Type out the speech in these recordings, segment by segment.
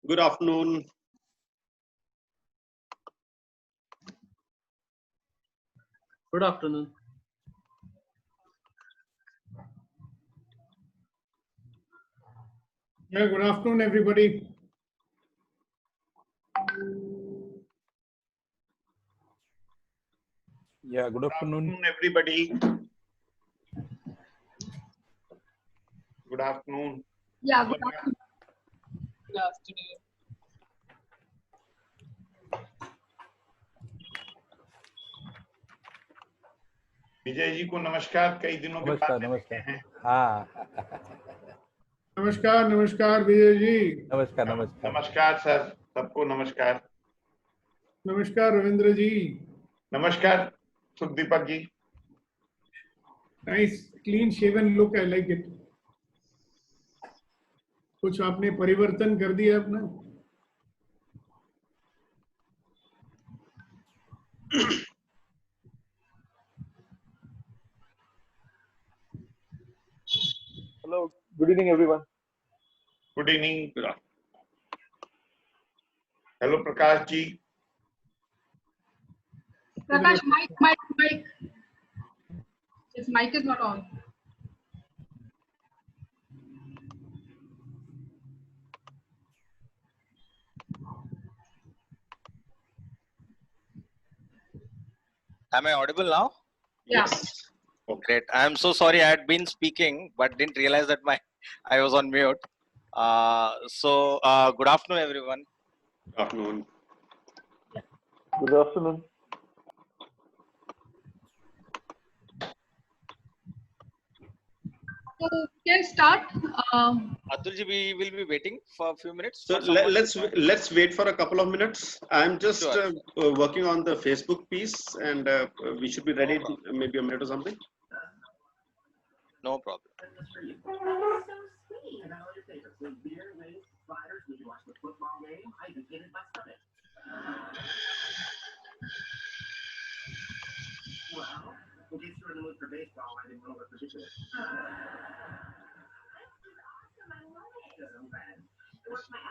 Good afternoon. Good afternoon. Yeah, good afternoon, everybody. Yeah, good afternoon. Everybody. Good afternoon. Yeah, good afternoon. Good afternoon. Vijay ji को नमस्कार, कई दिनों के बाद नमस्कार हैं। हाँ नमस्कार नमस्कार विजय जी। नमस्कार नमस्कार नमस्कार सर, सबको नमस्कार। नमस्कार रविंद्र जी। नमस्कार Sukhdeepak ji. Nice clean shaven look, I like it. कुछ आपने परिवर्तन कर दिया अपना? Hello, good evening everyone. Good evening. Hello Prakash ji. Prakash, mic. His mic is not on. Am I audible now? Yeah. Yes. Okay. Great. I am so sorry. I had been speaking, but didn't realize that I was on mute. Good afternoon, everyone. Good afternoon. Good afternoon. So can start. Atul ji, we will be waiting for a few minutes. So for someone. let's wait for a couple of minutes. I'm just Sure. working on the Facebook piece, and we should be ready in maybe a minute or something. No problem.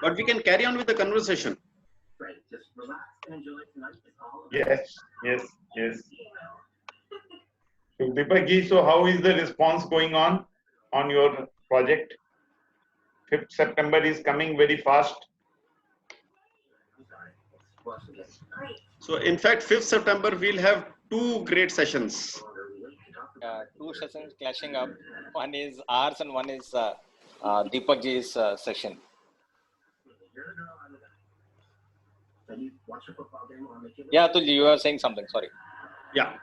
But we can carry on with the conversation. Yes. So Deepak ji, so how is the response going on your project? 5th September is coming very fast. So in fact, 5th September, we'll have two great sessions. Two sessions clashing up. One is ours and one is Deepak ji's session. Yeah, Atul ji, you are saying something. Sorry. Yeah.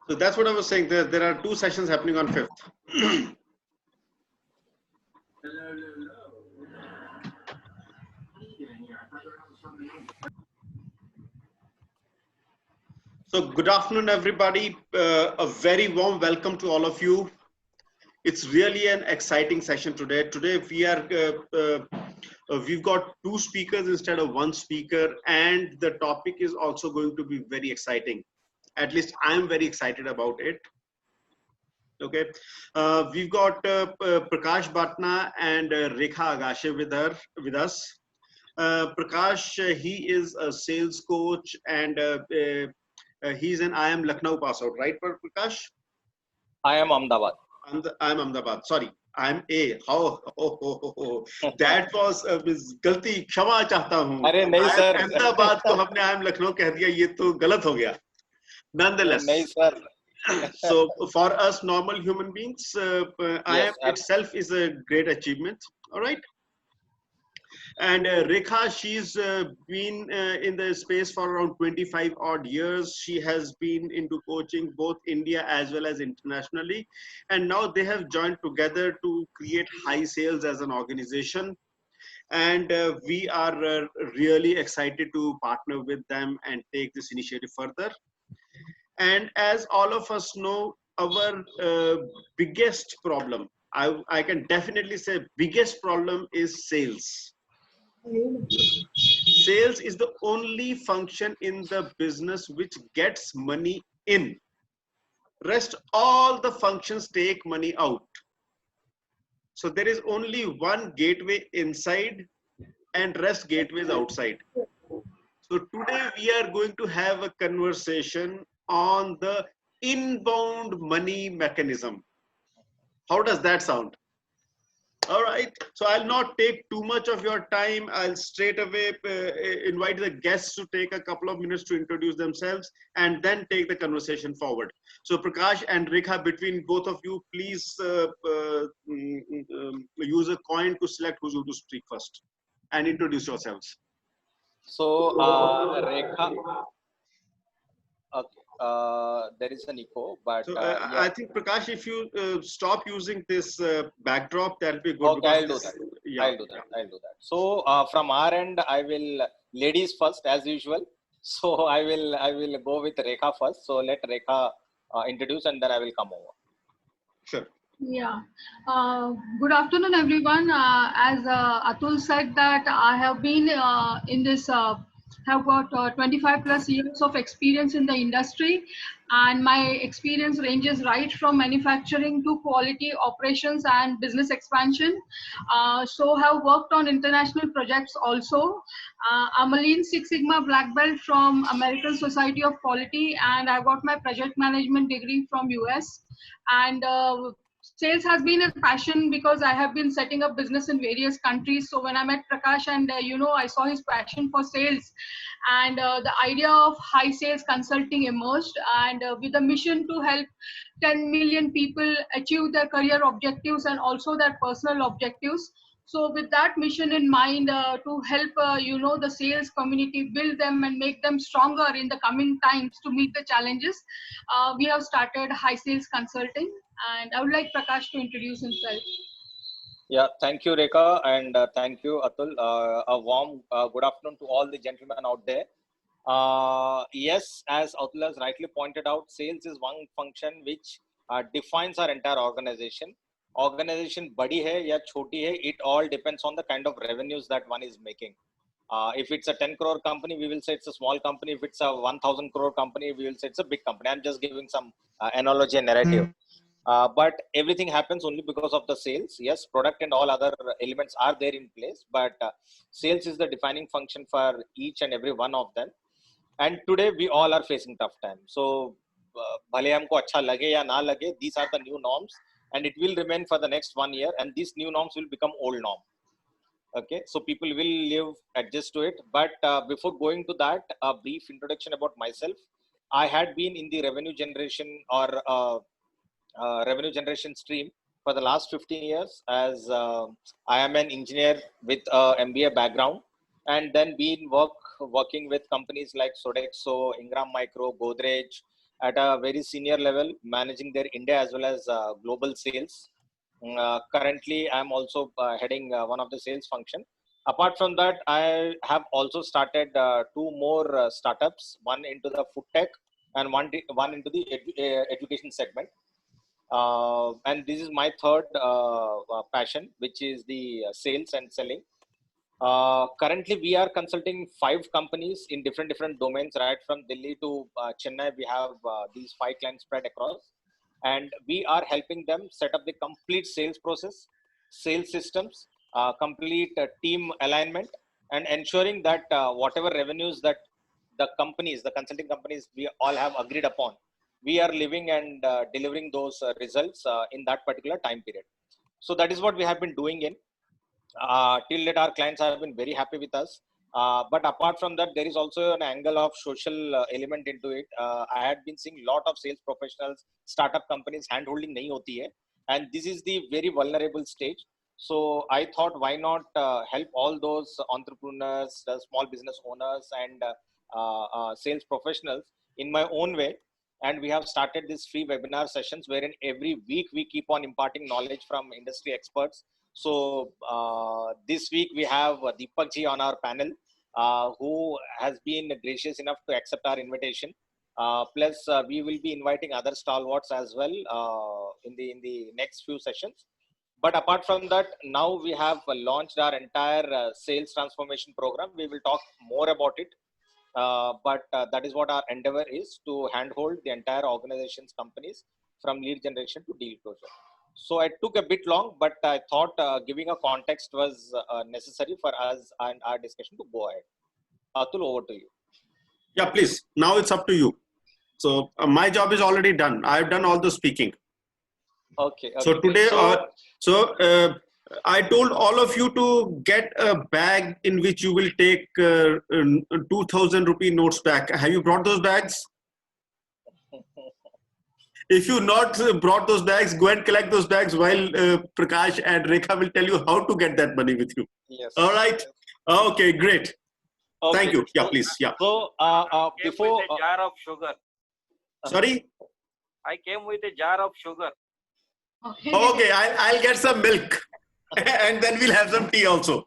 So that's what I was saying. There are two sessions happening on 5th. So good afternoon, everybody. A very warm welcome to all of you. It's really an exciting session today. Today we've got two speakers instead of one speaker, and the topic is also going to be very exciting. At least I'm very excited about it. Okay, we've got Prakash Bhatna and Rekha Agashe with us. Prakash, he is a sales coach, and he's an IIM Lucknow pass out, right, Prakash? I am Ahmedabad. I'm Ahmedabad. Sorry, I'm A. That was गलती क्षमा चाहता हूँ. अरे नहीं sir. Ahmedabad को हमने IIM Lucknow कह दिया, ये तो गलत हो गया. Nonetheless. नहीं sir. So for us normal human beings, IIM itself is a great achievement. All right. And Rekha, she's been in the space for around 25 odd years. She has been into coaching both India as well as internationally. And now they have joined together to create High Sales as an organization. And we are really excited to partner with them and take this initiative further. And as all of us know, our biggest problem, I can definitely say biggest problem is sales. Sales is the only function in the business which gets money in. Rest all the functions take money out. So there is only one gateway inside, and REST gateways outside. So today we are going to have a conversation on the inbound money mechanism. How does that sound? All right, so I'll not take too much of your time. I'll straight away invite the guests to take a couple of minutes to introduce themselves and then take the conversation forward. So Prakash and Rekha, between both of you, please use a coin to select who's going to speak first and introduce yourselves. So, Rekha, there is an echo, but So yeah. I think Prakash, if you stop using this backdrop, that'll be good. Okay, I'll do that. Yeah. I'll do that. So, from our end, I will ladies first as usual. So I will go with Rekha first. So let Rekha introduce, and then I will come over. Sure. Yeah. Good afternoon, everyone. As Atul said that I have been in this, have got 25 plus years of experience in the industry, and my experience ranges right from manufacturing to quality operations and business expansion. So have worked on international projects also. I'm a Lean Six Sigma Black Belt from American Society of Quality, and I got my project management degree from US. And sales has been a passion because I have been setting up business in various countries. So when I met Prakash and I saw his passion for sales, and the idea of high sales consulting emerged, and with a mission to help 10 million people achieve their career objectives and also their personal objectives. So with that mission in mind, to help the sales community, build them and make them stronger in the coming times to meet the challenges, we have started High Sales Consulting. And I would like Prakash to introduce himself. Yeah, thank you, Rekha, and thank you, Atul. A warm good afternoon to all the gentlemen out there. Yes, as Atul has rightly pointed out, sales is one function which defines our entire organization. Organization badi hai ya choti hai, it all depends on the kind of revenues that one is making. If it's a 10 crore company, we will say it's a small company. If it's a 1,000 crore company, we will say it's a big company. I'm just giving some analogy and narrative. But everything happens only because of the sales. Yes, product and all other elements are there in place, but sales is the defining function for each and every one of them. And today we all are facing tough times. So, bhale humko acha lage ya na lage, these are the new norms, and it will remain for the next 1 year. And these new norms will become old norm. Okay, so people will adjust to it. But before going to that, a brief introduction about myself. I had been in the revenue generation or revenue generation stream for the last 15 years, as I am an engineer with MBA background, and then been working with companies like Sodexo, Ingram Micro, Godrej at a very senior level, managing their India as well as global sales. Currently, I'm also heading one of the sales function. Apart from that, I have also started 2 more startups, one into the food tech and one into the education segment. And this is my third passion, which is the sales and selling. Currently, we are consulting 5 companies in different domains, right from Delhi to Chennai. We have these 5 clients spread across, and we are helping them set up the complete sales process, sales systems, complete team alignment, and ensuring that whatever revenues that the consulting companies, we all have agreed upon, we are living and delivering those results in that particular time period. So that is what we have been doing in. Till date, our clients have been very happy with us. But apart from that, there is also an angle of social element into it. I had been seeing a lot of sales professionals, startup companies, hand-holding nahi hoti hai. And this is the very vulnerable stage. So I thought, why not help all those entrepreneurs, the small business owners, and sales professionals in my own way. And we have started these free webinar sessions wherein every week we keep on imparting knowledge from industry experts. So this week we have Deepak ji on our panel, who has been gracious enough to accept our invitation. Plus we will be inviting other stalwarts as well in the next few sessions. But apart from that, now we have launched our entire sales transformation program. We will talk more about it. But that is what our endeavor is, to handhold the entire organization's companies from lead generation to deal closure. So it took a bit long, but I thought giving a context was necessary for us and our discussion to go ahead. Atul, over to you. Yeah, please. Now it's up to you. So my job is already done. I've done all the speaking. Okay. So today, I told all of you to get a bag in which you will take 2,000 rupee notes back. Have you brought those bags? If you not brought those bags, go and collect those bags while Prakash and Rekha will tell you how to get that money with you. Yes. All right. Okay, great. Okay. Thank you. Yeah, please. Yeah. So before with a jar of sugar. Sorry. I came with a jar of sugar. Okay, I'll get some milk, and then we'll have some tea also.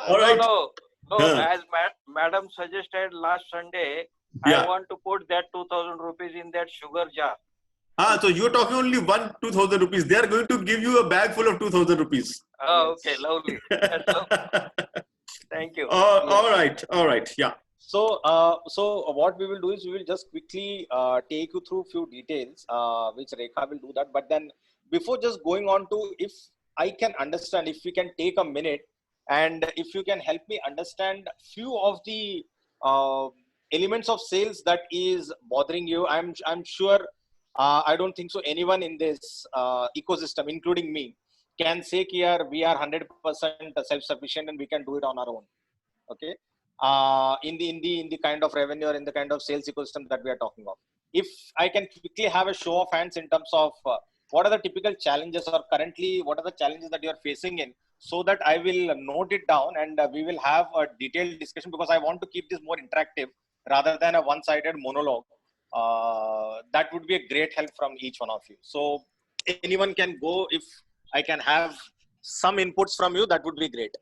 All right. No. As madam suggested last Sunday, Yeah. I want to put that 2,000 rupees in that sugar jar. So you're talking only 2,000 rupees. They are going to give you a bag full of 2,000 rupees. Oh, okay, lovely. Thank you. All right. Yeah. So what we will do is we will just quickly take you through few details, which Rekha will do that. But then before just going on to, if I can understand, if we can take a minute, and if you can help me understand few of the elements of sales that is bothering you. I'm sure I don't think so anyone in this ecosystem, including me, can say here we are 100% self-sufficient and we can do it on our own. Okay. In the kind of revenue or in the kind of sales ecosystem that we are talking of. If I can quickly have a show of hands in terms of what are the typical challenges, or currently what are the challenges that you are facing in, so that I will note it down and we will have a detailed discussion, because I want to keep this more interactive rather than a one-sided monologue. That would be a great help from each one of you. So anyone can go. If I can have some inputs from you, that would be great.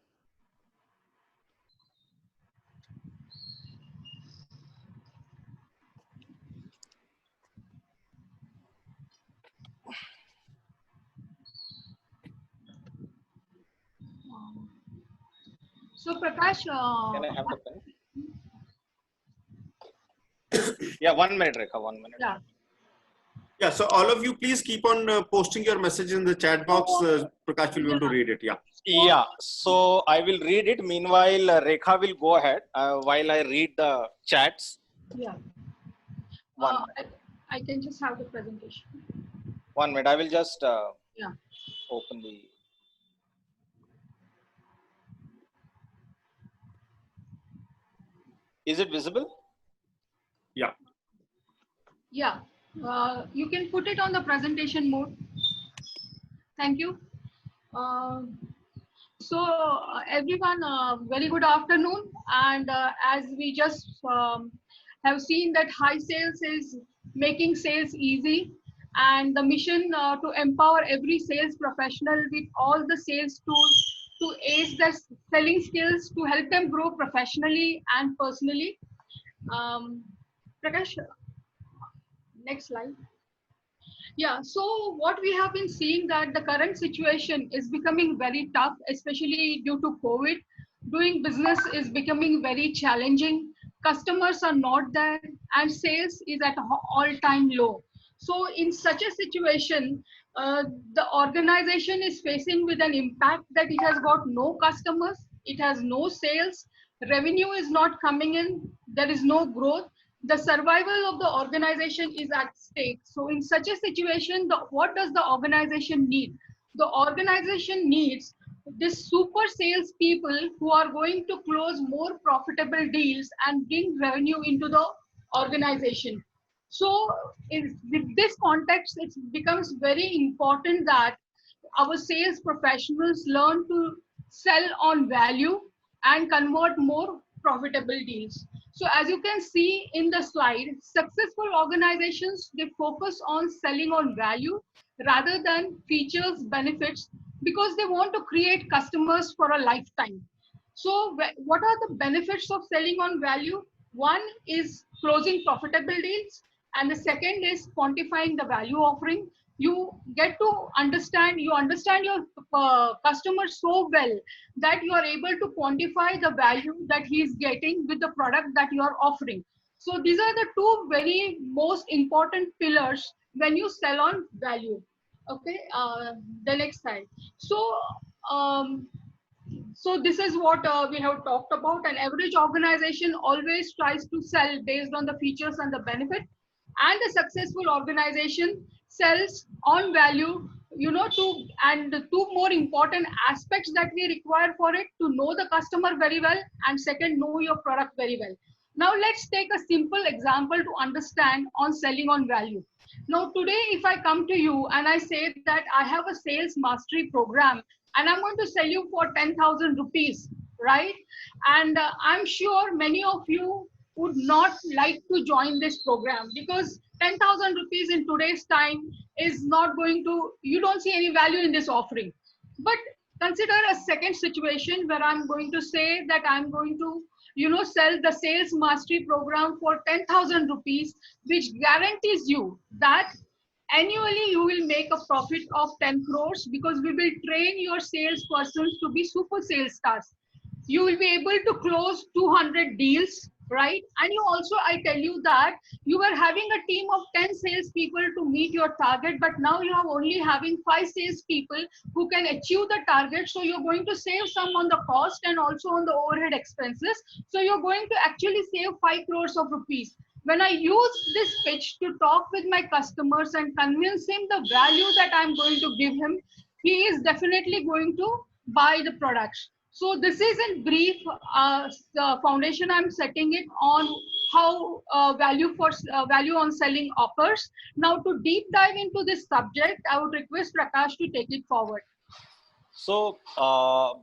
So Prakash, Can I have the pen? Yeah, 1 minute, Rekha, 1 minute. Yeah. Yeah. So all of you, please keep on posting your message in the chat box. Prakash will be able to read it. Yeah. Yeah. So I will read it. Meanwhile, Rekha will go ahead while I read the chats. Yeah. One I can just have the presentation. 1 minute. I will just Yeah. open the. Is it visible? Yeah. Yeah. You can put it on the presentation mode. Thank you. Everyone, very good afternoon. And as we just have seen that high sales is making sales easy, and the mission to empower every sales professional with all the sales tools to ace their selling skills to help them grow professionally and personally. Prakash, next slide. Yeah, so what we have been seeing that the current situation is becoming very tough, especially due to COVID. Doing business is becoming very challenging. Customers are not there and sales is at an all-time low. So in such a situation, the organization is facing with an impact that it has got no customers, it has no sales, revenue is not coming in, there is no growth. The survival of the organization is at stake. So in such a situation, what does the organization need? The organization needs this super sales people who are going to close more profitable deals and bring revenue into the organization. So with this context, it becomes very important that our sales professionals learn to sell on value and convert more profitable deals. So as you can see in the slide, successful organizations, they focus on selling on value rather than features, benefits, because they want to create customers for a lifetime. So what are the benefits of selling on value? One is closing profitable deals, and the second is quantifying the value offering. You get to understand, you understand your customer so well that you are able to quantify the value that he is getting with the product that you are offering. So these are the two very most important pillars when you sell on value. Okay, the next slide. Um, so this is what we have talked about. An average organization always tries to sell based on the features and the benefit, and the successful organization sells on value. You know, and the two more important aspects that we require for it: to know the customer very well, and second, know your product very well. Now let's take a simple example to understand on selling on value. Now today, if I come to you and I say that I have a sales mastery program and I'm going to sell you for 10,000 rupees, right? And I'm sure many of you would not like to join this program because 10,000 rupees in today's time is not going to, you don't see any value in this offering. But consider a second situation where I'm going to say that I'm going to, you know, sell the sales mastery program for 10,000 rupees, which guarantees you that annually you will make a profit of 10 crores because we will train your salespersons to be super sales stars. You will be able to close 200 deals, right? And you also, I tell you that you were having a team of 10 salespeople to meet your target, but now you are only having 5 salespeople who can achieve the target. So you're going to save some on the cost and also on the overhead expenses. So you're going to actually save 5 crores of rupees. When I use this pitch to talk with my customers and convince him the value that I'm going to give him, he is definitely going to buy the products. So this is in brief the foundation I'm setting it on how value on selling occurs. Now to deep dive into this subject, I would request Prakash to take it forward. So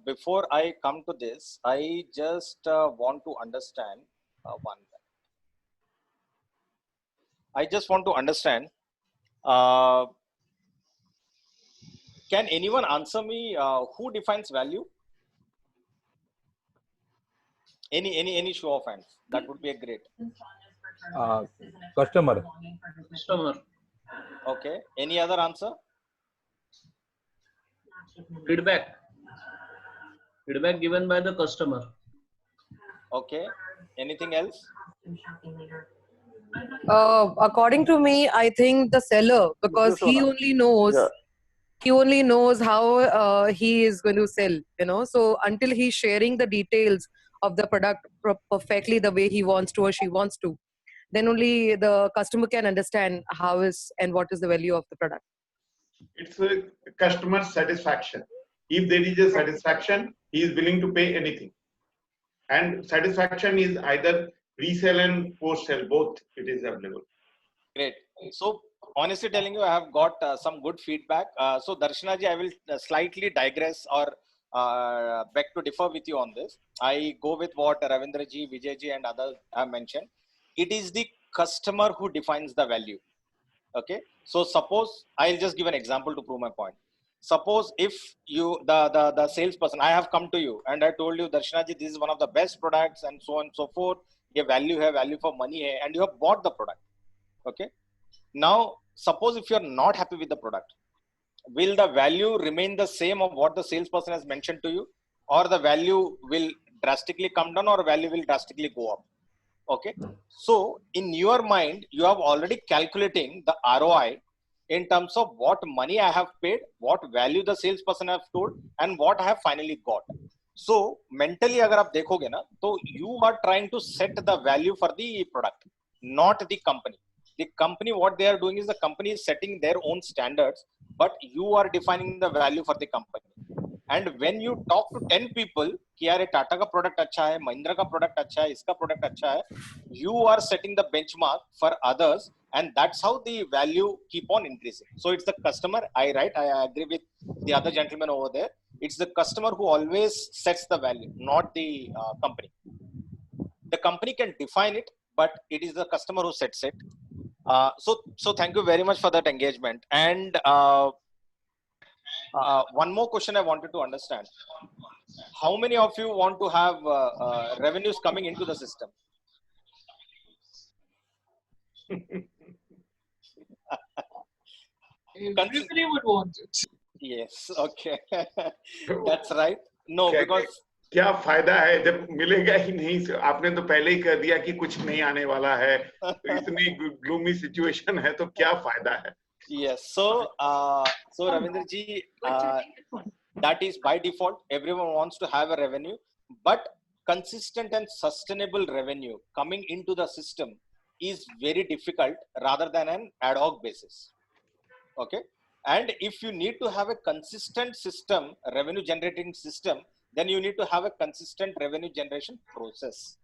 before I come to this, I just want to understand one thing. I just want to understand, can anyone answer me who defines value? Any show of hands? That would be a great. Customer. Customer. Okay. Any other answer? Feedback. Feedback given by the customer. Okay. Anything else? According to me, I think the seller, because he only knows, he only knows how he is going to sell, you know. So until he's sharing the details of the product perfectly the way he wants to or she wants to, then only the customer can understand how is and what is the value of the product. It's a customer satisfaction. If there is a satisfaction, he is willing to pay anything. And satisfaction is either resell and post-sell, both it is available. Great. So honestly telling you, I have got some good feedback. So Darshana ji, I will slightly digress or beg to differ with you on this. I go with what Ravindra ji, Vijay ji and others have mentioned. It is the customer who defines the value. Okay. So suppose, I'll just give an example to prove my point. Suppose if you, the salesperson, I have come to you and I told you, Darshana ji, this is one of the best products and so on and so forth. ये value है, value for money है, and you have bought the product. Okay. Now, suppose if you are not happy with the product, will the value remain the same of what the salesperson has mentioned to you, or the value will drastically come down, or value will drastically go up? Okay. So in your mind, you have already calculating the ROI in terms of what money I have paid, what value the salesperson have told, and what I have finally got. So mentally, अगर आप देखोगे ना, तो you are trying to set the value for the product, not the company. The company, what they are doing is the company is setting their own standards, but you are defining the value for the company. And when you talk to 10 people, कि यार टाटा का product अच्छा है, महिंद्रा का product अच्छा है, इसका product अच्छा है, you are setting the benchmark for others, and that's how the value keep on increasing. So it's the customer. I agree with the other gentleman over there. It's the customer who always sets the value, not the company. The company can define it, but it is the customer who sets it. So thank you very much for that engagement. And one more question I wanted to understand. How many of you want to have revenues coming into the system? Everybody would want it. Yes, okay. That's right. No, because क्या फायदा है जब मिलेगा ही नहीं? आपने तो पहले ही कह दिया कि कुछ नहीं आने वाला है, इतनी ग्लूमी सिचुएशन है, तो क्या फायदा है? Yes. So, Ravindra ji, that is by default. Everyone wants to have a revenue, but consistent and sustainable revenue coming into the system is very difficult rather than an ad hoc basis. Okay. And if you need to have a consistent system, revenue generating system, then you need to have a consistent revenue generation process.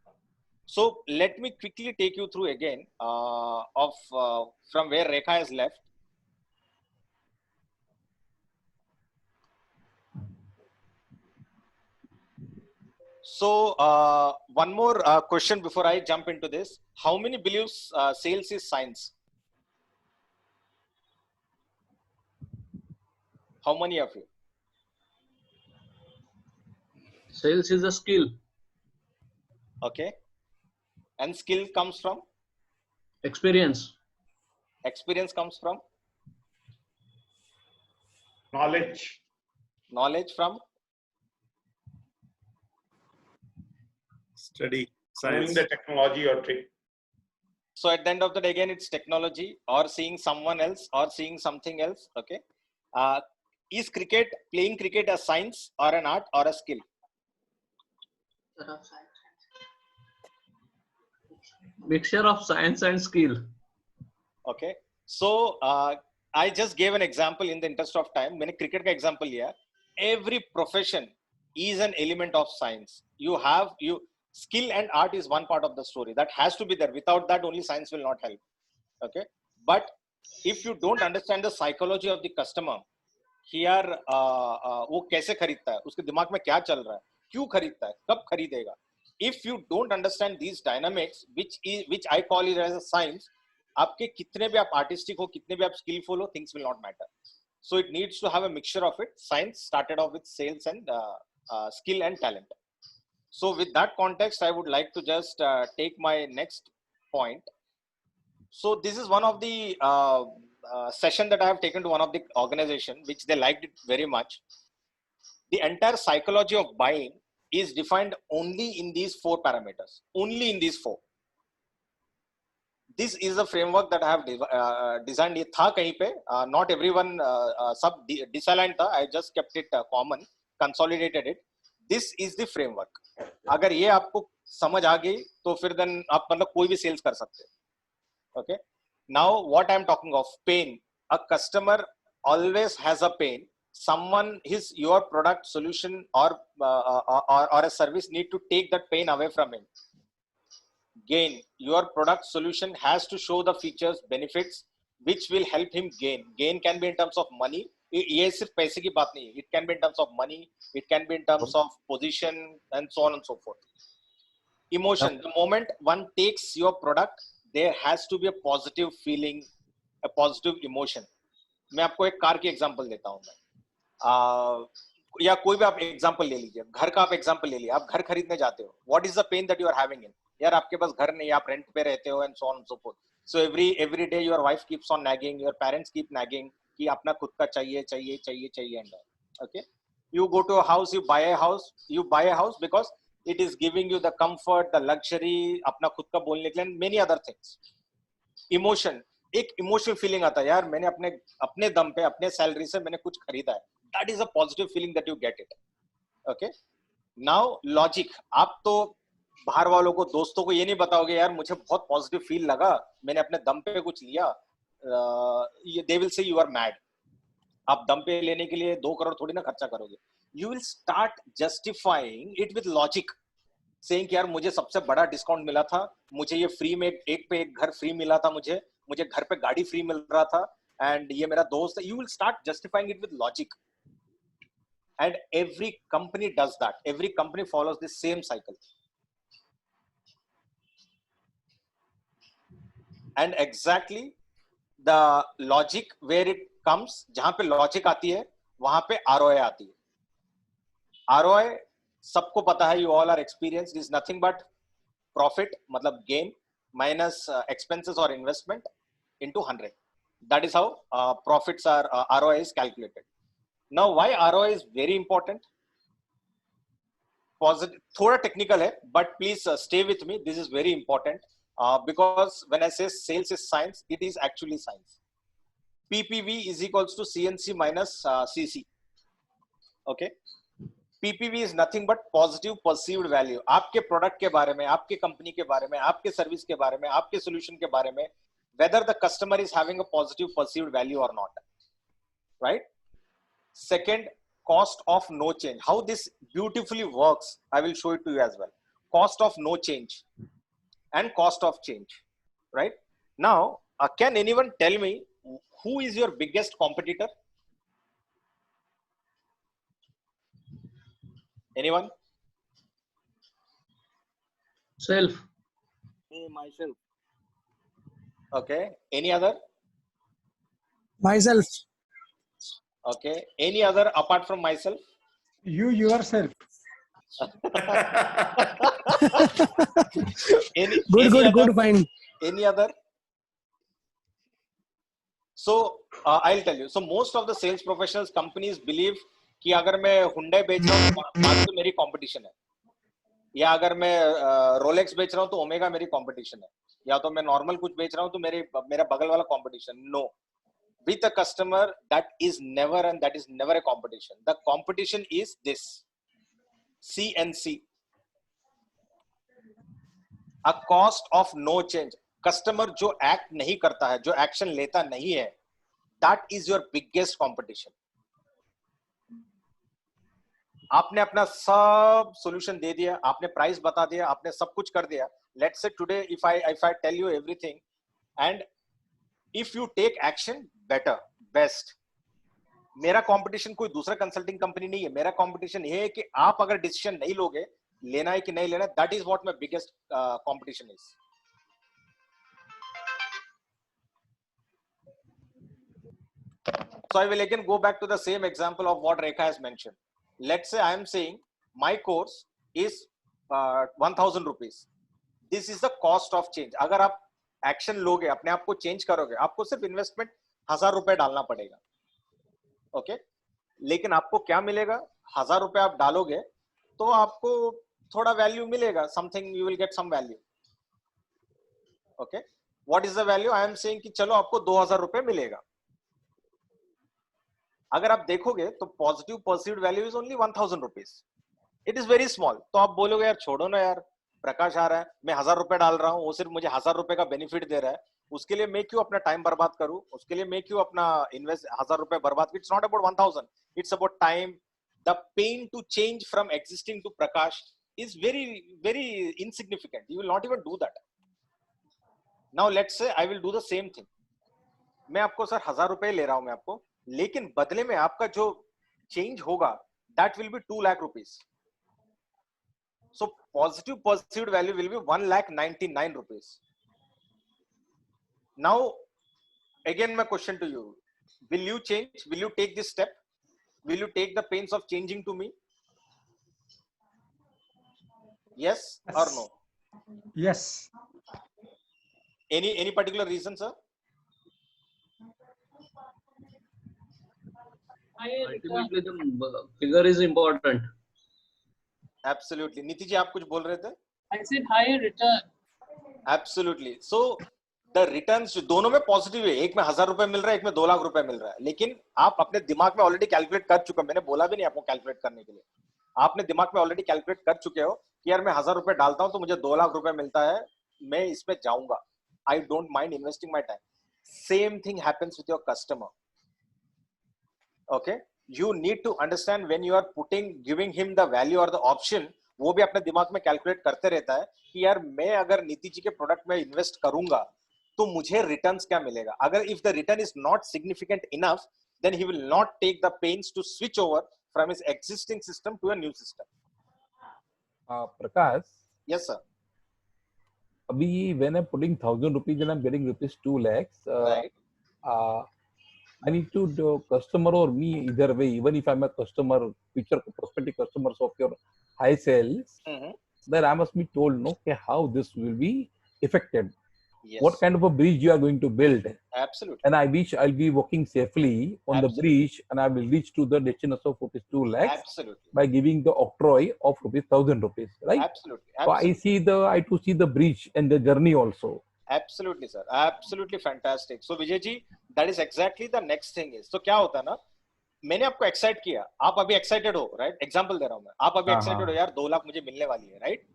So let me quickly take you through again from where Rekha has left. So one more question before I jump into this. How many believes sales is science? How many of you? Sales is a skill. Okay. And skill comes from? Experience. Experience comes from? Knowledge. Knowledge from? Study. Knowing Science. the technology or trick. So at the end of the day, again, it's technology or seeing someone else or seeing something else. Okay. Is playing cricket a science or an art or a skill? Mixture of science and skill. Okay. So I just gave an example in the interest of time. When cricket ka example liya, every profession is an element of science. Skill and art is one part of the story that has to be there. Without that, only science will not help. Okay. But if you don't understand the psychology of the customer, here वो कैसे खरीदता है, उसके दिमाग में क्या चल रहा है, क्यों खरीदता है, कब खरीदेगा. If you don't understand these dynamics, which I call it as a science, आपके कितने भी आप artistic हो, कितने भी आप skillful हो, things will not matter. So it needs to have a mixture of it. Science started off with sales and skill and talent. So with that context, I would like to just take my next point. So this is one of the session that I have taken to one of the organization, which they liked it very much. The entire psychology of buying is defined only in these 4 parameters, only in these 4. This is a framework that I have designed. ये था कहीं पे, not everyone सब disaligned था. I just kept it common, consolidated it. This is the framework. अगर ये आपको समझ आ गई, तो फिर then आप मतलब कोई भी sales कर सकते हैं. Okay. Now what I am talking of, pain. A customer always has a pain. Someone, your product, solution, or a service need to take that pain away from him. Gain. Your product solution has to show the features, benefits, which will help him gain. Gain can be in terms of money. ये सिर्फ पैसे की बात नहीं है. It can be in terms of money. It can be in terms of position and so on and so forth. Emotion. The moment one takes your product, there has to be a positive feeling, a positive emotion. मैं आपको एक car की example देता हूँ मैं. या कोई भी आप एग्जांपल ले लीजिए. घर का आप एग्जांपल ले लीजिए. आप घर खरीदने जाते हो. What is the pain that you are having in? यार आपके पास घर नहीं, आप रेंट पे रहते हो and so on and so forth. So every day your wife keeps on nagging, your parents keep nagging कि अपना खुद का चाहिए and okay. You go to a house, you buy a house because it is giving you the comfort, the luxury, अपना खुद का बोलने के लिए and many other things. Emotion, एक emotional feeling आता है, यार मैंने अपने दम पे, अपने salary से मैंने कुछ खरीदा है. That is a positive feeling that you get it. Okay. Now logic, आप तो बाहर वालों को, दोस्तों को ये नहीं बताओगे यार मुझे बहुत पॉजिटिव फील लगा, मैंने अपने दम पे कुछ लिया. They will say you are mad. आप दम पे लेने के लिए 2 करोड़ थोड़ी ना खर्चा करोगे. You will start justifying it with logic, saying कि यार मुझे सबसे बड़ा डिस्काउंट मिला था, मुझे ये फ्री में एक पे एक घर फ्री मिला था, मुझे घर पे गाड़ी फ्री मिल रहा था, and ये मेरा दोस्त है. You will start justifying it with logic. And every company does that. Every company follows the same cycle. And exactly the logic where it comes, जहां पे logic आती है, वहां पे ROI आती है. ROI सबको पता है, you all are experienced, is nothing but profit, मतलब gain minus expenses or investment into 100. That is how profits are, ROI is calculated. Now, why ROI is very important? Positive, थोड़ा technical है, but please stay with me. This is very important because when I say sales is science, it is actually science. PPV is equals to CNC minus CC. Okay. PPV is nothing but positive perceived value. आपके product के बारे में, आपके company के बारे में, आपके service के बारे में, आपके सोल्यूशन के बारे में, whether the customer is having a positive perceived value or not, right? Second, cost of no change. How this beautifully works, I will show it to you as well. Cost of no change and cost of change, right? Now, can anyone tell me who is your biggest competitor? Anyone? Self. Me, myself. Okay. Any other? Myself. Okay. Any other apart from myself? You yourself. Good, fine. Any other? So I'll tell you. So most of the sales professionals, companies believe कि अगर मैं Hyundai बेच रहा हूँ तो मेरी competition है, या अगर मैं रोलेक्स बेच रहा हूँ तो ओमेगा मेरी कंपटीशन है, या तो मैं नॉर्मल कुछ बेच रहा हूँ तो मेरा बगल वाला competition. No, with a customer that is never a competition. The competition is this CNC, a cost of no change. Customer जो act नहीं करता है, जो action लेता नहीं है, that is your biggest competition. आपने अपना सब सॉल्यूशन दे दिया, आपने प्राइस बता दिया, आपने सब कुछ कर दिया. Let's say today if I tell you everything and if you take action, better, best. मेरा कंपटीशन कोई दूसरा कंसल्टिंग कंपनी नहीं है. मेरा कंपटीशन ये है कि आप अगर डिसीजन नहीं लोगे, लेना है कि नहीं लेना, that is what my biggest competition is. So I will again go back to the same example of what Rekha has mentioned. Let's say I am saying my course is 1000 rupees. This is the cost of change. अगर आप action लोगे, अपने आप को change करोगे, आपको सिर्फ investment 1000 रुपए डालना पड़ेगा. ओके, लेकिन आपको क्या मिलेगा? 1000 रुपए आप डालोगे तो आपको थोड़ा वैल्यू मिलेगा. Something you will get some value. Okay, what is the value? I am saying कि चलो आपको 2000 रुपए मिलेगा. अगर आप देखोगे तो positive perceived value is only 1000 rupees. It is very small. तो आप बोलोगे यार छोड़ो ना यार, प्रकाश आ रहा है, मैं 1000 रुपए डाल रहा हूँ, वो सिर्फ मुझे 1000 रुपए का बेनिफिट दे रहा है, उसके लिए मैं क्यों अपना टाइम बर्बाद करूं, उसके लिए मैं क्यों अपना इन्वेस्ट 1000 रुपए बर्बाद. It's not about 1000, it's about time. The pain to change from existing to Prakash is very insignificant. You will not even do that. Now let's say I will do the same thing. मैं आपको sir 1000 रुपए ले रहा हूं मैं आपको, लेकिन बदले में आपका जो चेंज होगा that will be 2 lakh rupees. So positive perceived value will be 1,99,000 rupees. Now again my question to you, will you change? Will you take this step? Will you take the pains of changing to me? Yes or no? Yes. Any particular reason, sir? Ultimately, the figure is important. Absolutely. नीति जी आप कुछ बोल रहे थे? I said higher return. Absolutely. So the returns दोनों में positive है. एक में 1000 रुपए मिल रहा है, एक में 2 लाख रुपए मिल रहा है. लेकिन आप अपने दिमाग में ऑलरेडी कैलकुलेट कर चुके हो. मैंने बोला भी नहीं आपको कैलकुलेट करने के लिए. आपने दिमाग में ऑलरेडी कैलकुलेट कर चुके हो कि यार मैं 1000 रुपए डालता हूं तो मुझे 2 लाख रुपए मिलता है, मैं इसमें जाऊंगा. I don't mind investing my time. Same thing happens with your customer. Okay, you need to understand when you are putting giving him the value और द ऑप्शन, वो भी अपने दिमाग में कैलकुलेट करते रहता है कि यार मैं अगर नीति जी के प्रोडक्ट में इन्वेस्ट करूंगा तो मुझे रिटर्न्स क्या मिलेगा. अगर if the return is not significant enough, then he will not take the pains to switch over from his existing system to a new system. Prakash. Yes, sir. Abhi, when I'm putting 1,000 rupees and I'm getting rupees 2 lakhs, right. I need to do customer or me either way. Even if I'm a customer, future prospective customers of your high sales, then I must be told, no, okay, how this will be affected. Yes. What kind of a bridge you are going to build. Absolutely. And I wish I'll be walking safely on the bridge and I will reach to the destination of rupees 2 lakhs. Absolutely. By giving the octroi of rupees 1,000 rupees, right? Absolutely. So I to see the bridge and the journey also. Absolutely, sir. Absolutely fantastic. So Vijay ji, that is exactly the next thing is. तो क्या होता है ना, मैंने आपको excite किया, आप अभी एक्साइटेड हो, राइट? एग्जांपल दे रहा हूं मैं, आप अभी एक्साइटेड हो यार 2 लाख मुझे मिलने वाली है, right?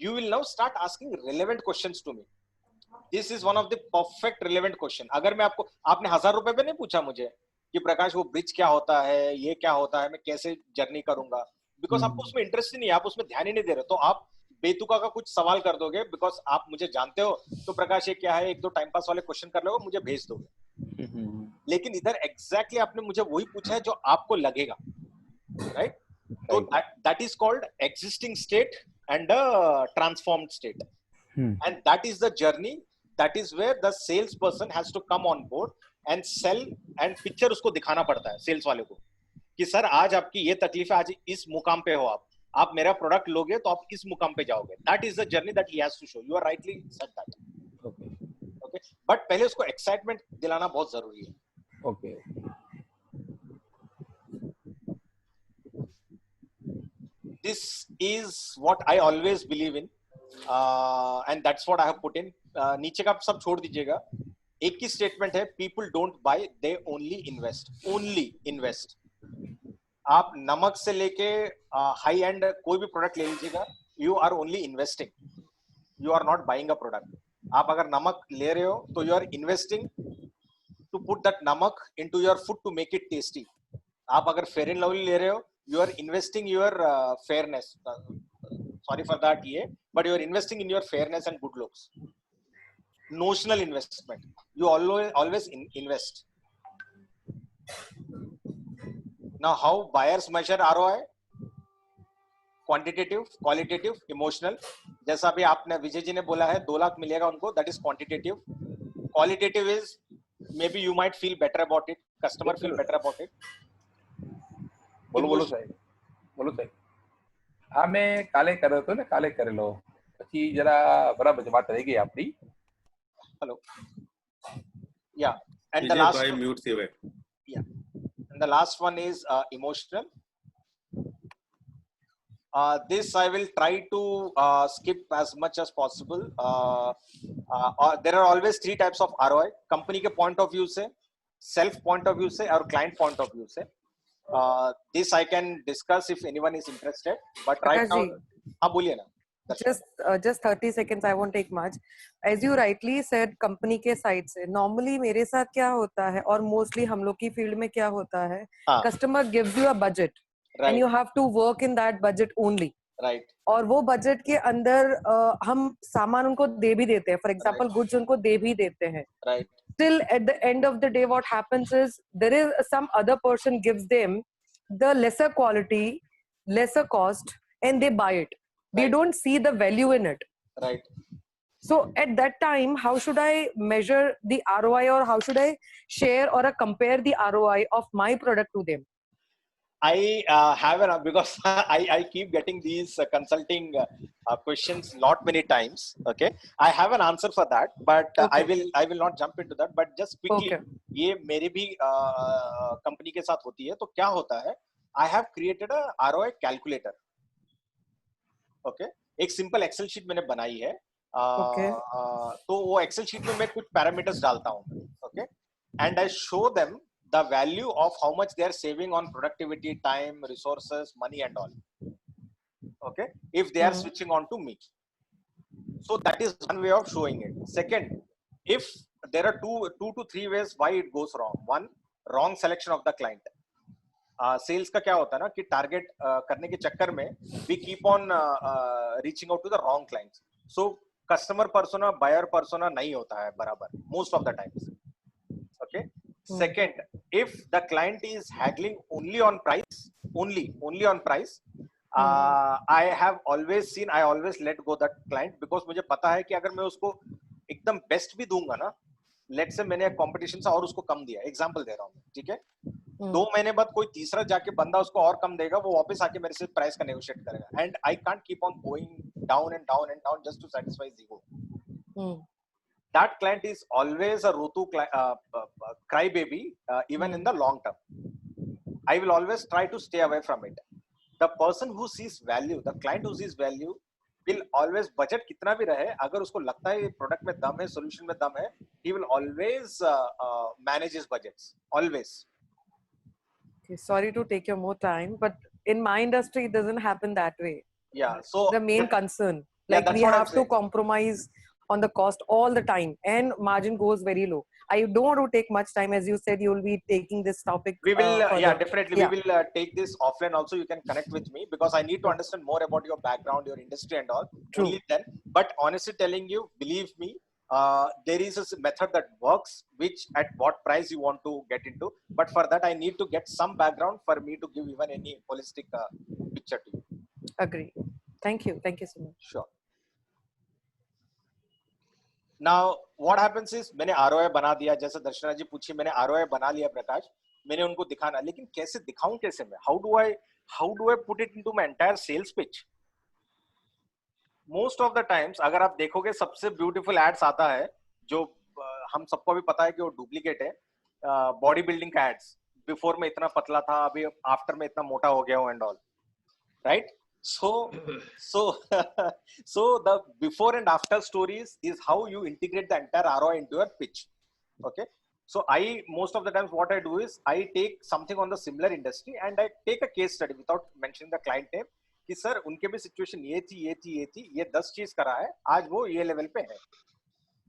You will now start asking relevant questions to me. This is one of the perfect relevant question. अगर मैं आपको, आपने 1000 रुपए पे नहीं पूछा मुझे कि प्रकाश वो ब्रिज क्या होता है, ये क्या होता है, मैं कैसे जर्नी करूंगा, बिकॉज आपको उसमें इंटरेस्ट ही नहीं है, आप उसमें ध्यान ही नहीं दे रहे, तो आप बेतुका का कुछ सवाल कर दोगे, बिकॉज आप मुझे जानते हो, तो प्रकाश ये क्या है, 1-2 टाइम पास वाले क्वेश्चन कर लोगे, मुझे भेज दोगे. लेकिन इधर एग्जैक्टली आपने मुझे वही पूछा है जो आपको लगेगा, राइट? तो that is called existing state and transformed state, and that is the journey. That is where the sales person has to come on board and sell, and picture उसको दिखाना पड़ता है सेल्स वाले को कि सर आज आपकी ये तकलीफ है, आज इस मुकाम पे हो आप मेरा प्रोडक्ट लोगे तो आप इस मुकाम पे जाओगे. That is the journey that he has to show. You are rightly said that. Okay. But पहले उसको एक्साइटमेंट दिलाना बहुत जरूरी है. Okay. This is what I always believe in, and that's what I have put in. नीचे का आप सब छोड़ दीजिएगा. एक ही स्टेटमेंट है, people don't buy, they only invest. Only invest. आप नमक से लेके हाई एंड कोई भी प्रोडक्ट ले लीजिएगा, you are only investing, you are not buying a product. आप अगर नमक ले रहे हो तो you are investing to put that नमक into your food to make it tasty. आप अगर फेयर एंड लवली ले रहे हो, you are investing your fairness, sorry for that, but you are investing in your fairness and good looks. Notional investment. You always invest. Now, how buyers measure ROI? Quantitative, qualitative, emotional. जैसा अभी आपने विजय जी ने बोला है 2 लाख मिलेगा उनको, that is quantitative. Qualitative is maybe you might feel better about it, customer feel better about it. બોલો સાહેબ. અમે કાલે કર્યો હતો ને, કાલે કરેલો, પછી જરા બરાબર વાત રહી ગઈ આપણી. Hello. Yeah. And the last one, mute se yeah. And the last one is emotional. This I will try to skip as much as possible. There are always 3 types of ROI. Company के point of view से, self point of view से और client point of view से. This I can discuss if anyone is interested. But right now, हाँ बोलिए ना. Just 30 seconds, I won't take much. As you rightly said, company के side से normally मेरे साथ क्या होता है और mostly हम लोग की field में क्या होता है, customer gives you a budget, right, and you have to work in that budget only. Right. और वो budget के अंदर हम सामान उनको दे भी देते हैं. For example, right, goods उनको दे भी देते हैं. Right. Till at the end of the day, what happens is there is some other person gives them the lesser quality, lesser cost, and they buy it. They don't see the value in it. Right. So at that time, how should I measure the ROI, or how should I share or compare the ROI of my product to them? I have because I keep getting these consulting questions many times. Okay, I have an answer for that, but okay, I will not jump into that. But just quickly, okay, ये मेरे भी company के साथ होती है. तो क्या होता है? I have created a ROI calculator. Okay, एक सिंपल एक्सेल शीट मैंने बनाई है. तो वो एक्सेल शीट में मैं कुछ पैरामीटर्स डालता हूँ. Okay, and I show them the value of how much they are saving on productivity, time, resources, money, and all. Okay, if they are switching on to me. So that is one way of showing it. Second, if there are two to three ways why it goes wrong. One, wrong selection of the client. Sales का क्या होता है ना कि target करने के चक्कर में we keep on reaching out to the wrong clients. So customer persona, buyer persona नहीं होता है बराबर most of the times. Okay. Second, if the client is haggling only on price, only on price, I have always seen, I always let go that client because मुझे पता है कि अगर मैं उसको एकदम बेस्ट भी दूंगा ना, लेट्स से मैंने कंपटीशन से और उसको कम दिया, एग्जांपल दे रहा हूँ, ठीक है, 2 महीने बाद कोई तीसरा जाके बंदा उसको और कम देगा, वो वापस आके मेरे से प्राइस का नेगोशिएट करेगा, and I can't keep on going down and down and down just to satisfy his ego. That client is always a Rutu crybaby, even in the long term. I will always try to stay away from it. The person who sees value, the client who sees value, will always budget कितना भी रहे, अगर उसको लगता है product में दम है, solution में दम है, he will always manage his budgets, always. Okay, sorry to take your more time, but in my industry, it doesn't happen that way. Yeah, so the main concern, yeah, like that's we what I'm have to saying. compromise on the cost all the time, and margin goes very low. I don't want to take much time, as you said, you will be taking this topic. We will, further. yeah, definitely. Yeah. We will take this offline also. You can connect with me because I need to understand more about your background, your industry and all. True. Only then. But honestly telling you, believe me, there is a method that works, which at what price you want to get into. But for that, I need to get some background for me to give even any holistic picture to you. Agree. Thank you. Thank you so much. Sure. Now, what happens is मैंने ROI बना दिया, जैसे दर्शना जी पूछी, मैंने ROI बना लिया प्रकाश, मैंने उनको दिखाना, लेकिन कैसे दिखाऊं कैसे मैं? How do I put it into my entire sales pitch? Most of the times, अगर आप देखोगे सबसे beautiful ads आता है, जो हम सबको भी पता है कि वो duplicate है, body building का ads. Before में इतना पतला था, अभी after में इतना मोटा हो गया हूँ and all, right? So the before and after stories is how you integrate the entire ROI into your pitch. Okay. So most of the times what I do is I take something on the similar industry and I take a case study without mentioning the client name कि sir उनके भी situation ये थी, ये 10 चीज करा है, आज वो ये level पे है.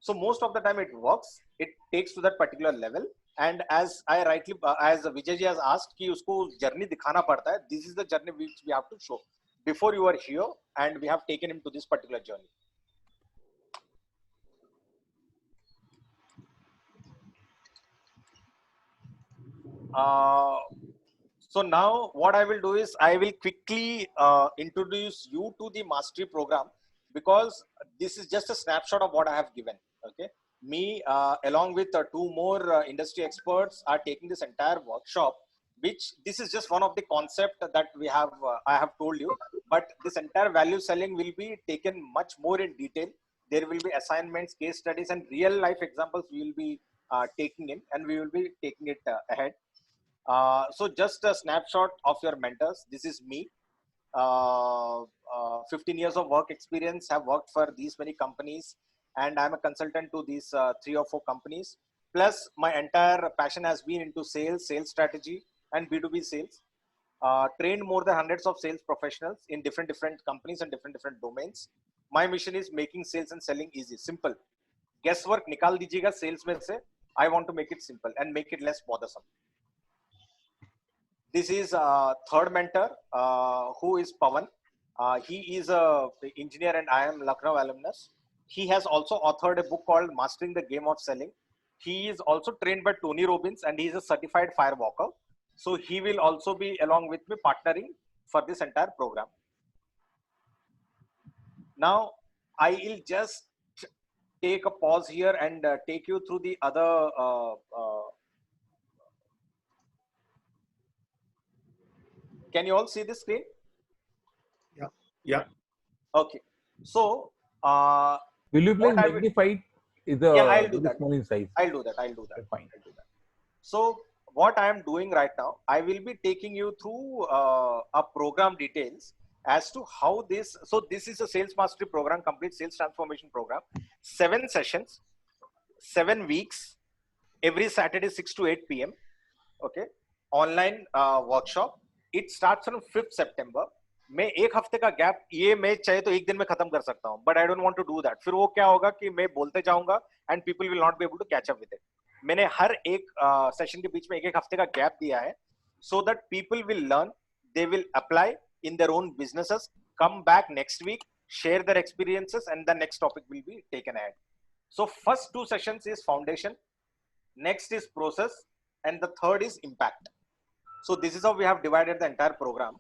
So most of the time it works, it takes to that particular level. And as I rightly, as Vijay ji has asked कि उसको journey दिखाना पड़ता है, this is the journey which we have to show. Before you are here and we have taken him to this particular journey. So now what I will do is I will quickly introduce you to the mastery program because this is just a snapshot of what I have given. Okay. Me along with two more industry experts are taking this entire workshop, which this is just one of the concept that we have, I have told you, but this entire value selling will be taken much more in detail. There will be assignments, case studies, and real life examples we will be taking in, and we will be taking it ahead. So just a snapshot of your mentors. This is me. 15 years of work experience, have worked for these many companies, and I'm a consultant to these 3 or 4 companies. Plus, my entire passion has been into sales, sales strategy, and B2B sales. Trained more than hundreds of sales professionals in different companies and different domains. My mission is making sales and selling easy, simple. Guesswork nikal dijiyega sales mein se. I want to make it simple and make it less bothersome. This is third mentor, who is Pawan. He is a engineer and I am Lucknow alumnus. He has also authored a book called Mastering the Game of Selling. He is also trained by Tony Robbins and he is a certified firewalker. So he will also be along with me partnering for this entire program. Now, I will just take a pause here and take you through the other can you all see the screen? Yeah. Okay. So, will you please magnify the yeah, I'll do that. small in size? I'll do that. Fine. I'll do that. So, what I am doing right now, I will be taking you through a program details as to how this. So, this is a sales mastery program, complete sales transformation program. 7 sessions, 7 weeks, every Saturday 6 to 8 p.m. Okay, online workshop. It starts on 5th September. मैं एक हफ्ते का gap ये मैं चाहे तो एक दिन में खत्म कर सकता हूँ, but I don't want to do that. फिर वो क्या होगा कि मैं बोलते जाऊंगा and people will not be able to catch up with it. मैंने हर एक सेशन के बीच में एक हफ्ते का गैप दिया है so that people will learn, they will apply in their own businesses, come back next week, share their experiences, and the next topic will be taken ahead. So first 2 sessions is foundation, next is process, and the third is impact. So this is how we have divided the entire program.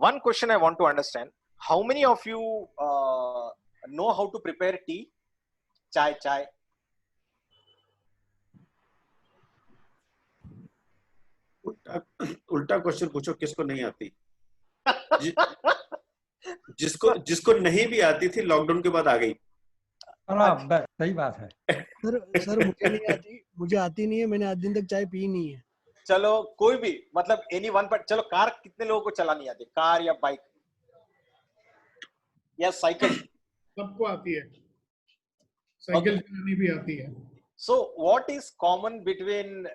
One question I want to understand, how many of you know how to prepare tea? Chai. उल्टा question पूछो, किसको नहीं आती? जिसको नहीं भी आती थी लॉकडाउन के बाद आ गई. सही बात है. सर मुझे नहीं आती, मुझे आती नहीं है, मैंने आज दिन तक चाय पी नहीं है. चलो कोई भी, मतलब एनी वन, पर चलो कार कितने लोगों को चलानी आती? कार या बाइक? Yes, cycle. सबको आती है, साइकिल चलानी भी आती है. So what is common between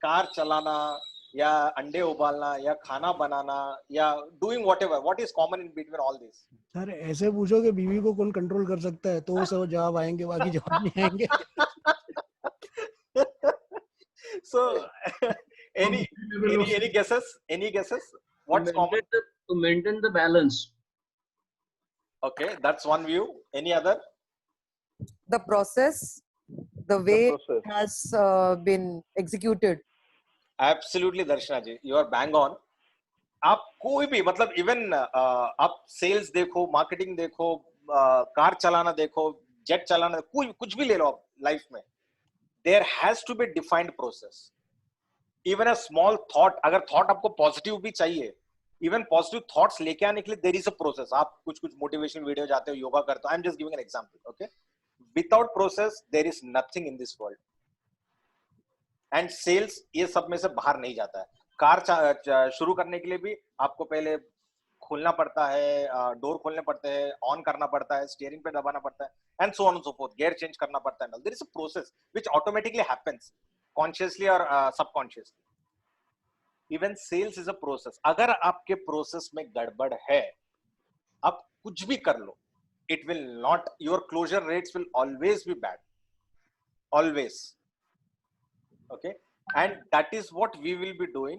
car चलाना या अंडे उबालना या खाना बनाना या doing whatever? What is common in between all this? Sir ऐसे पूछो कि बीवी को कौन कंट्रोल कर सकता है, तो सब जवाब आएंगे, बाकी जवाब नहीं आएंगे. So any guesses? Any guesses? What's common? To maintain the balance. Okay, that's one view. Any other? The process, the way it has been executed. Absolutely, Darshana ji, you are bang on. आप कोई भी मतलब even आप sales देखो, marketing देखो, car चलाना देखो, jet चलाना, कोई कुछ भी ले लो आप लाइफ में, there has to be defined process. Even a small thought, अगर thought आपको पॉजिटिव भी चाहिए, इवन पॉजिटिव थॉट्स लेके आने के लिए देयर इज अ प्रोसेस. आप कुछ मोटिवेशनल वीडियो जाते हो, योगा करते हो. I am just giving an example. Okay, without process there is nothing in this world. And sales ये सब में से बाहर नहीं जाता है. कार शुरू करने के लिए भी आपको पहले खोलना पड़ता है, डोर खोलने पड़ते हैं, ऑन करना पड़ता है, स्टीयरिंग पे दबाना पड़ता है, and so on and so forth. Gear change करना पड़ता है. There is a process which automatically happens consciously और subconsciously. Even sales is a process. अगर आपके प्रोसेस में गड़बड़ है, आप कुछ भी कर लो, it will not, your closure rates will always be bad, always. Okay, and that is what we will be doing,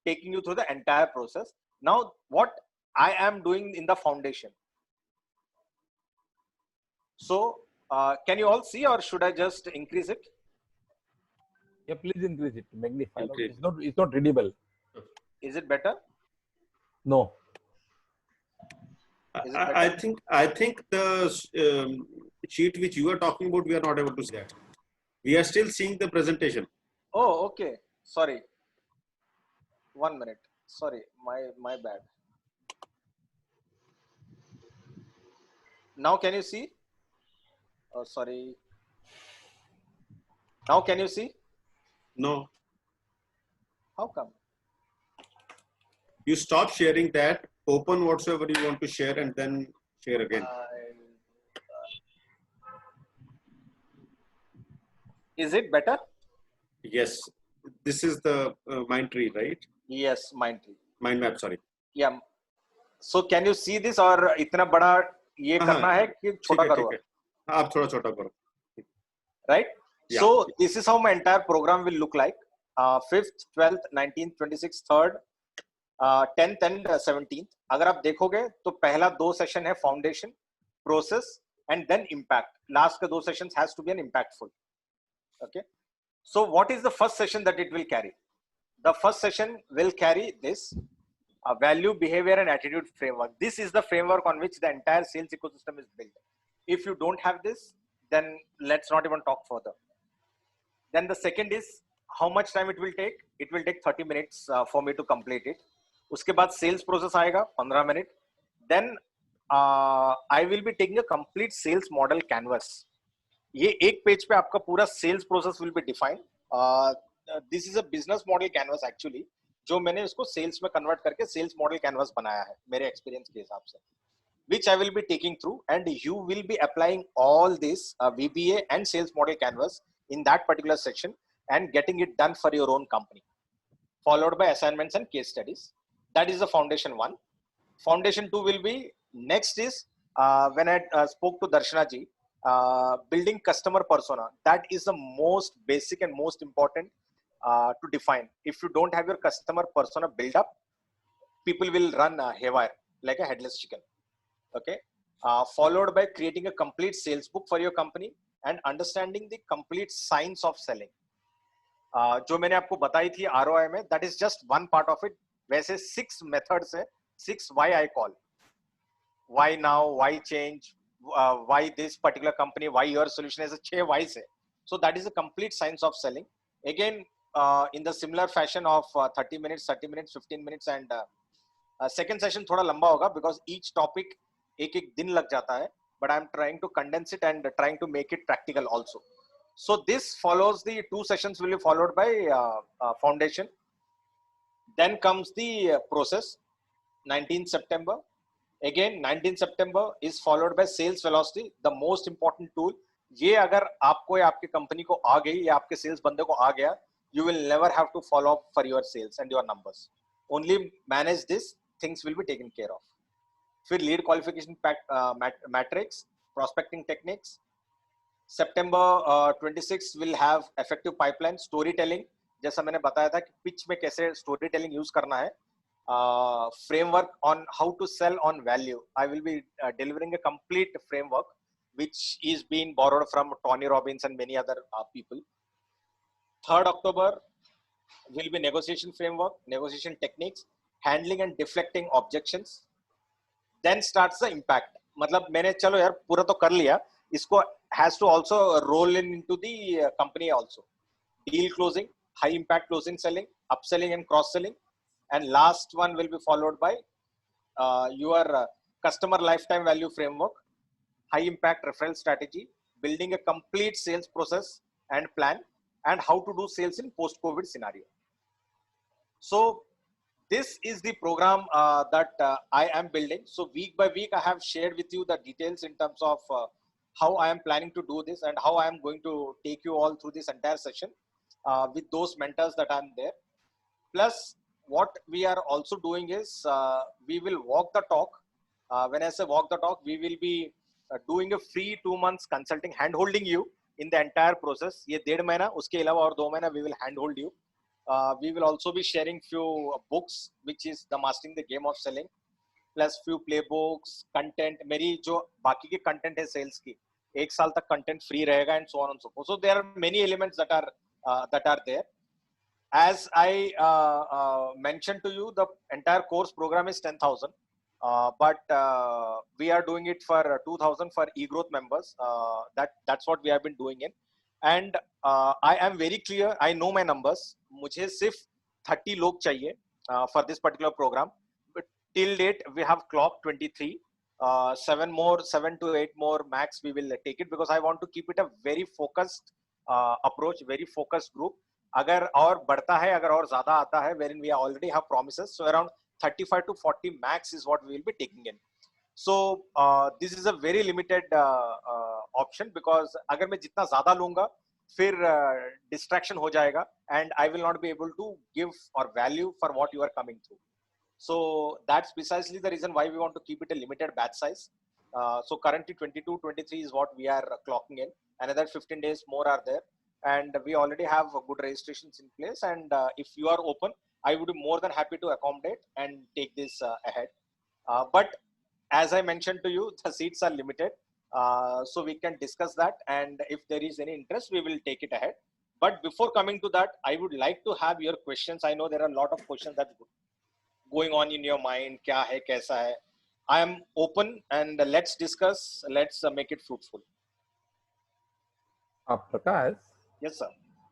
taking you through the entire process. Now what I am doing in the foundation, so can you all see, or should I just increase it? Yeah, please increase it, magnify. It's not readable. Is it better? No. I think the sheet which you are talking about, we are not able to see that. We are still seeing the presentation. Oh, okay. Sorry. 1 minute. Sorry, my bad. Now can you see? Oh, sorry. Now can you see? No. How come? You stop sharing that, open whatsoever you want to share, and then share again. Is it better? Yes. This is the mind tree, right? Yes, mind tree. Mind map, sorry. Yeah. So can you see this, और इतना बड़ा ये करना है कि छोटा करो? आप थोड़ा छोटा करो. Right? Yeah. So this is how my entire program will look like. 5th, 12th, 19th, 26th, 3rd, 10th and 17th. अगर आप देखोगे तो पहला 2 सेशन है foundation, process and then impact. Last के 2 sessions has to be an impactful. Okay, so what is the first session that it will carry? The first session will carry this value, behavior and attitude framework. This is the framework on which the entire sales ecosystem is built. If you don't have this, then let's not even talk further. Then the second is how much time it will take. It will take 30 minutes for me to complete it. उसके बाद sales process आएगा 15 minute. Then I will be taking a complete sales model canvas. ये एक page पे आपका पूरा sales process will be defined. This is a business model canvas actually, जो मैंने उसको सेल्स में कन्वर्ट करके सेल्स मॉडल कैनवास बनाया है मेरे एक्सपीरियंस के हिसाब से, which I will be taking through, and you will be applying all this VBA and sales model canvas in that particular section and getting it done for your own company, followed by assignments and case studies. That is the foundation 1. Foundation 2 will be, next is when I spoke to Darshana ji, building customer persona. That is the most basic and most important to define. If you don't have your customer persona built up, people will run haywire like a headless chicken. Okay, followed by creating a complete sales book for your company and understanding the complete science of selling. जो मैंने आपको बताई थी ROI में, that is just one part of it. वैसे 6 methods है, 6 why I call, why now, why change, why this particular company, why your solution is a 6 whys है. So that is a complete science of selling. Again, in the similar fashion of 30 minutes, 15 minutes, and second session थोड़ा लंबा होगा because each topic एक दिन लग जाता है, but I'm trying to condense it and trying to make it practical also. So this follows, the 2 sessions will be followed by foundation. Then comes the process, 19th September, Again, 19 September is followed by sales velocity, the most important tool. ये अगर आपको या आपकी company को आ गई या आपके sales बंदे को आ गया, you will never have to follow up for your sales and your numbers. Only manage this, things will be taken care of. फिर lead qualification matrix, prospecting techniques. September 26 will have effective pipeline, storytelling. जैसा मैंने बताया था कि pitch में कैसे storytelling use करना है. Framework on how to sell on value. I will be delivering a complete framework which is being borrowed from Tony Robbins and many other people. 3rd October will be negotiation framework, negotiation techniques, handling and deflecting objections. Then starts the impact. मतलब मैंने चलो यार पूरा तो कर लिया, इसको has to also roll into the company also. Deal closing, high impact closing selling, upselling and cross selling. And last one will be followed by your customer lifetime value framework, high impact referral strategy, building a complete sales process and plan, and how to do sales in post-COVID scenario. So this is the program that I am building. So week by week, I have shared with you the details in terms of how I am planning to do this and how I am going to take you all through this entire session with those mentors that I'm there. Plus, what we are also doing is we will walk the talk. When I say walk the talk, we will be doing a free 2 months consulting, hand holding you in the entire process. ये 1.5 महीना, उसके अलावा और 2 महीना we will hand hold you. We will also be sharing few books, which is the Mastering the Game of Selling, plus few playbooks, content. मेरी जो बाकी के content है sales की, 1 साल तक content free रहेगा and so on and so forth. So there are many elements that are there. As I mentioned to you, the entire course program is 10,000, but we are doing it for 2,000 for eGrowth members. That's what we have been doing it. And I am very clear. I know my numbers. मुझे सिर्फ 30 लोग चाहिए for this particular program. But till date, we have clocked 23. 7 to 8 more max we will take it, because I want to keep it a very focused approach, very focused group. अगर और बढ़ता है, अगर और ज़्यादा आता है, wherein we already have promises, so around 35 to 40 max is what we will be taking in. So this is a very limited option, because अगर मैं जितना ज़्यादा लूँगा, फिर distraction हो जाएगा, and I will not be able to give or value for what you are coming through. So that's precisely the reason why we want to keep it a limited batch size. So currently 22, 23 is what we are clocking in. Another 15 days more are there. And we already have good registrations in place, and if you are open, I would be more than happy to accommodate and take this ahead. But as I mentioned to you, the seats are limited, so we can discuss that, and if there is any interest, we will take it ahead. But before coming to that, I would like to have your questions. I know there are a lot of questions that going on in your mind. Kya hai, kaisa hai? I am open, and let's discuss. Let's make it fruitful. Prakash. Yes, sir.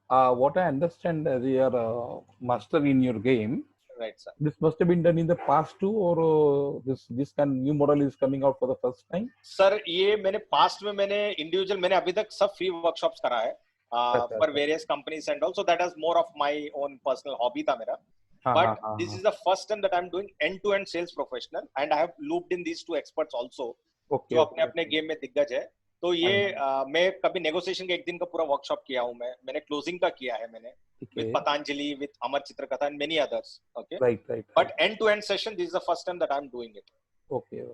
What I understand as your master in your game, right, sir. This must have been done in the past too, or this kind of new model is coming out for the first time? Sir, ये मैंने past में मैंने individual मैंने अभी तक सब free workshops करा है for various companies and also that is more of my own personal hobby था मेरा. But this is the first time that I'm doing end-to-end sales professional, and I have looped in these 2 experts also. Okay. जो अपने अपने game में दिग्गज है. तो ये मैं कभी नेगोशिएशन का 1 दिन का पूरा वर्कशॉप किया हूँ, मैंने क्लोजिंग का किया है मैंने with Patanjali, with Amar Chitrakarta and many others. Okay. Right. But end-to-end session, this is the first time that I'm doing it. Okay.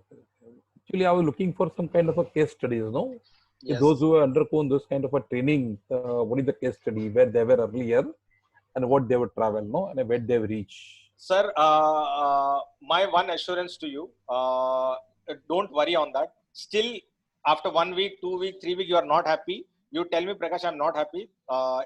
Actually, I was looking for some kind of a case studies, no? Yes. Those who have undergone this kind of a training, what is the case study, where they were earlier and what they would travel, no? And where they reach. Sir, my one assurance to you, don't worry on that. Still, after 1 week, 2 weeks, 3 weeks, you are not happy. You tell me, Prakash, I'm not happy.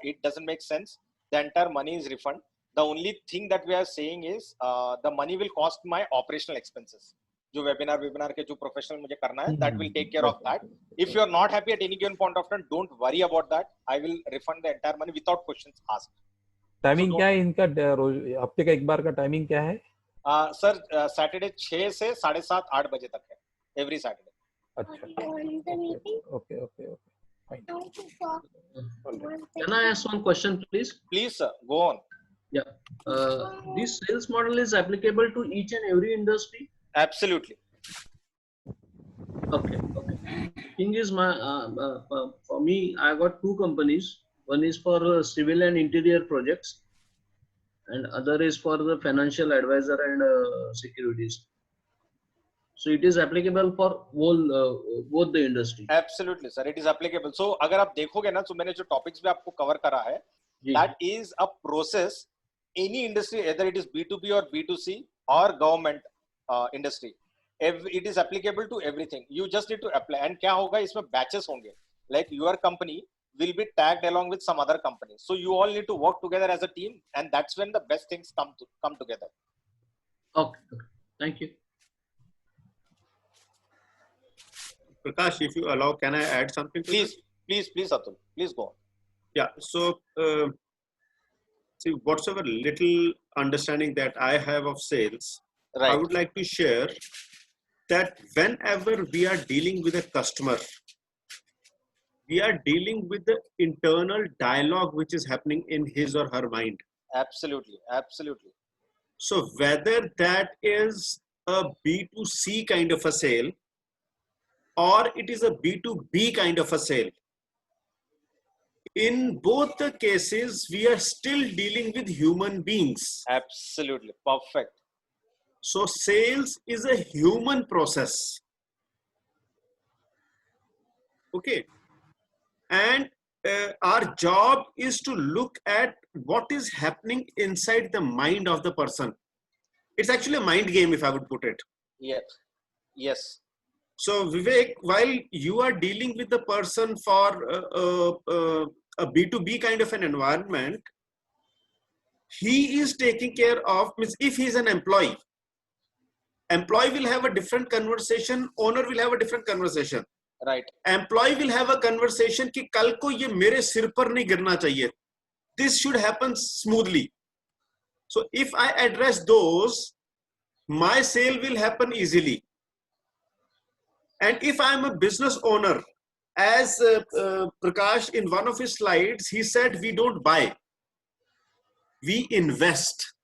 It doesn't make sense. The entire money is refunded. The only thing that we are saying is the money will cost my operational expenses. जो webinar के जो professional मुझे करना है, that will take care of that. If you are not happy at any given point of time, don't worry about that. I will refund the entire money without questions asked. Timing क्या है इनका? हफ्ते का एक बार का timing क्या है? Sir, Saturday 6 से 7:30 8 बजे तक है. Every Saturday. Okay. Fine. Can I ask one question, please? Please, sir. Go on. Yeah. This sales model is applicable to each and every industry? Absolutely. Okay. Thing is, for me, I got two companies. One is for civil and interior projects, and other is for the financial advisor and securities. So it is applicable for both the industry. Absolutely, sir. It is applicable. So अगर आप देखोगे ना, तो मैंने जो topics भी आपको cover करा है, that is a process. Any industry, either it is B2B or B2C or government industry, it is applicable to everything. You just need to apply. And क्या होगा इसमें batches होंगे. Like your company will be tagged along with some other company. So you all need to work together as a team, and that's when the best things come together. Okay. Thank you. Prakash, if you allow, can I add something to Please, Atul. Please go on. Yeah. So, see, whatsoever little understanding that I have of sales, right, I would like to share that whenever we are dealing with a customer, we are dealing with the internal dialogue which is happening in his or her mind. Absolutely. So whether that is a B2C kind of a sale, or it is a B2B kind of a sale, in both the cases, we are still dealing with human beings. Absolutely. Perfect. So sales is a human process. Okay. And our job is to look at what is happening inside the mind of the person. It's actually a mind game, if I would put it. Yes. So Vivek, while you are dealing with the person for a B2B kind of an environment, he is taking care of, means if he is an employee will have a different conversation, owner will have a different conversation. Right. Employee will have a conversation कि कल को ये मेरे सिर पर नहीं गिरना चाहिए. This should happen smoothly. So if I address those, my sale will happen easily. And if I'm a business owner, as Prakash in one of his slides, he said, we don't buy, we invest.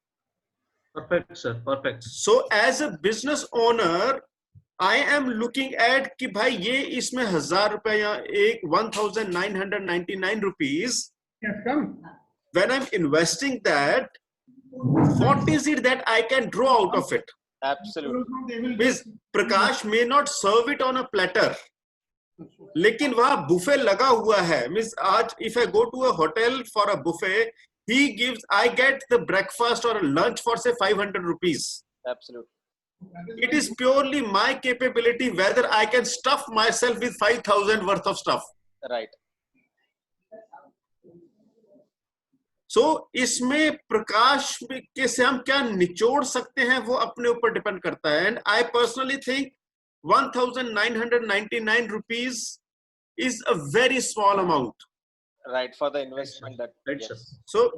Perfect, sir. Perfect. So as a business owner, I am looking at कि भाई ये इसमें 1000 रुपए या 1999 rupees. When I'm investing that, what is it that I can draw out of it? Absolutely. Means Prakash may not serve it on a platter, लेकिन वहाँ buffet लगा हुआ है. Means आज if I go to a hotel for a buffet, I get the breakfast or a lunch for say 500 rupees. Absolutely. It is purely my capability whether I can stuff myself with 5,000 worth of stuff. Right. So इसमें प्रकाश के से हम क्या निचोड़ सकते हैं वो अपने ऊपर डिपेंड करता है. And I personally think 1,999 rupees is a very small amount. Right, for the investment that. Yes. So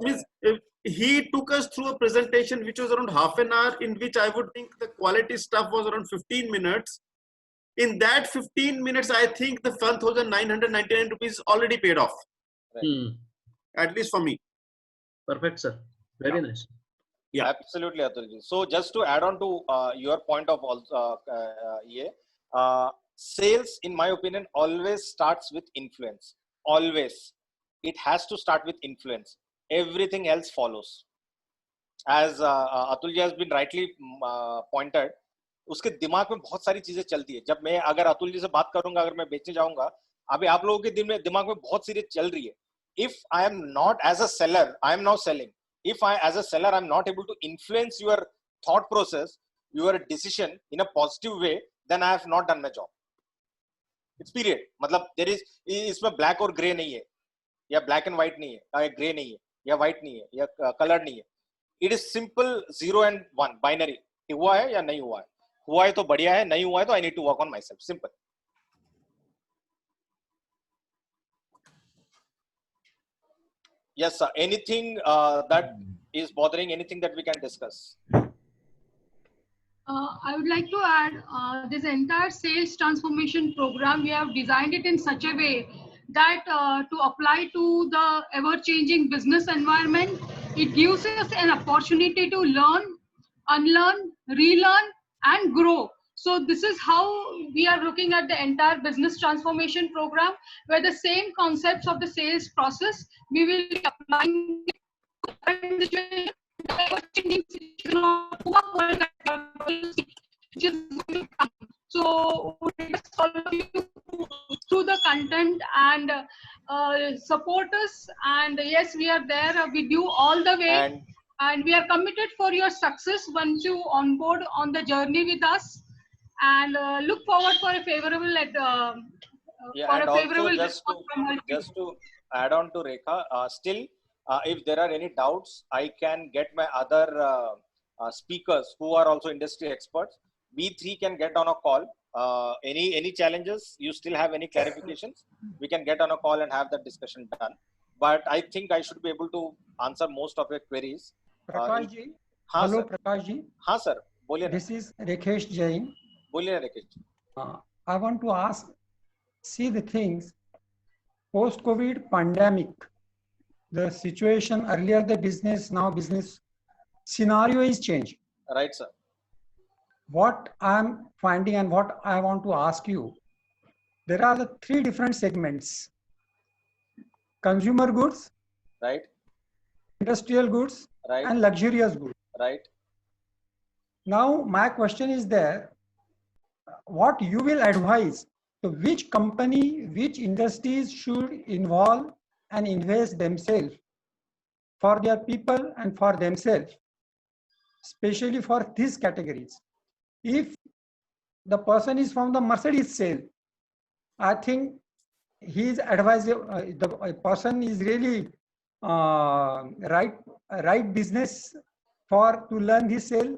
he took us through a presentation which was around half an hour, in which I would think the quality stuff was around 15 minutes. In that 15 minutes, I think the 1,999 rupees already paid off. Right. At least for me. Perfect, sir. Very nice. Yeah, absolutely, Atulji. So just to add on to your point of sales, in my opinion, always starts with influence. Always. It has to start with influence. Everything else follows. As Atulji has been rightly pointed, उसके दिमाग में बहुत सारी चीजें चलती है. जब मैं अगर अतुल जी से बात करूंगा, अगर मैं बेचने जाऊंगा, अभी आप लोगों के दिमाग में बहुत चीजें चल रही है. If I am not as a seller, I am now selling. If I as a seller, I am not able to influence your thought process, your decision in a positive way, then I have not done my job. It's period. मतलब there is इसमें black और grey नहीं है, या black and white नहीं है, या grey नहीं है, या white नहीं है, या colored नहीं है. It is simple 0 and 1 binary. हुआ है या नहीं हुआ है. हुआ है तो बढ़िया है, नहीं हुआ है तो I need to work on myself. Simple. Yes, sir. Anything that is bothering, anything that we can discuss? I would like to add this entire sales transformation program, we have designed it in such a way that to apply to the ever-changing business environment, it gives us an opportunity to learn, unlearn, relearn, and grow. So this is how we are looking at the entire business transformation program, where the same concepts of the sales process we will be applying to the current situation, the ever-changing situation of which is going to come. So we request all of you through the content and support us. And yes, we are there with you all the way. And we are committed for your success once you onboard on the journey with us. And look forward for a favorable just to add on to Rekha, still, if there are any doubts, I can get my other speakers who are also industry experts. We three can get on a call. Any challenges, you still have any clarifications, we can get on a call and have that discussion done. But I think I should be able to answer most of your queries. Prakash ji, hello Prakash ji. हाँ sir, बोलिए. This is Rakesh Jain. बोलिए Rakesh. I want to ask, see the things post-COVID pandemic, the situation earlier the business, now business scenario is changed. Right, sir. What I'm finding and what I want to ask you, there are the three different segments: consumer goods, right, industrial goods, right, and luxurious goods. Right. Now my question is there, what you will advise, so which company, which industries should involve and invest themselves for their people and for themselves, especially for these categories. If the person is from the Mercedes sale, I think he is advisable. The person is really right business for to learn this sale,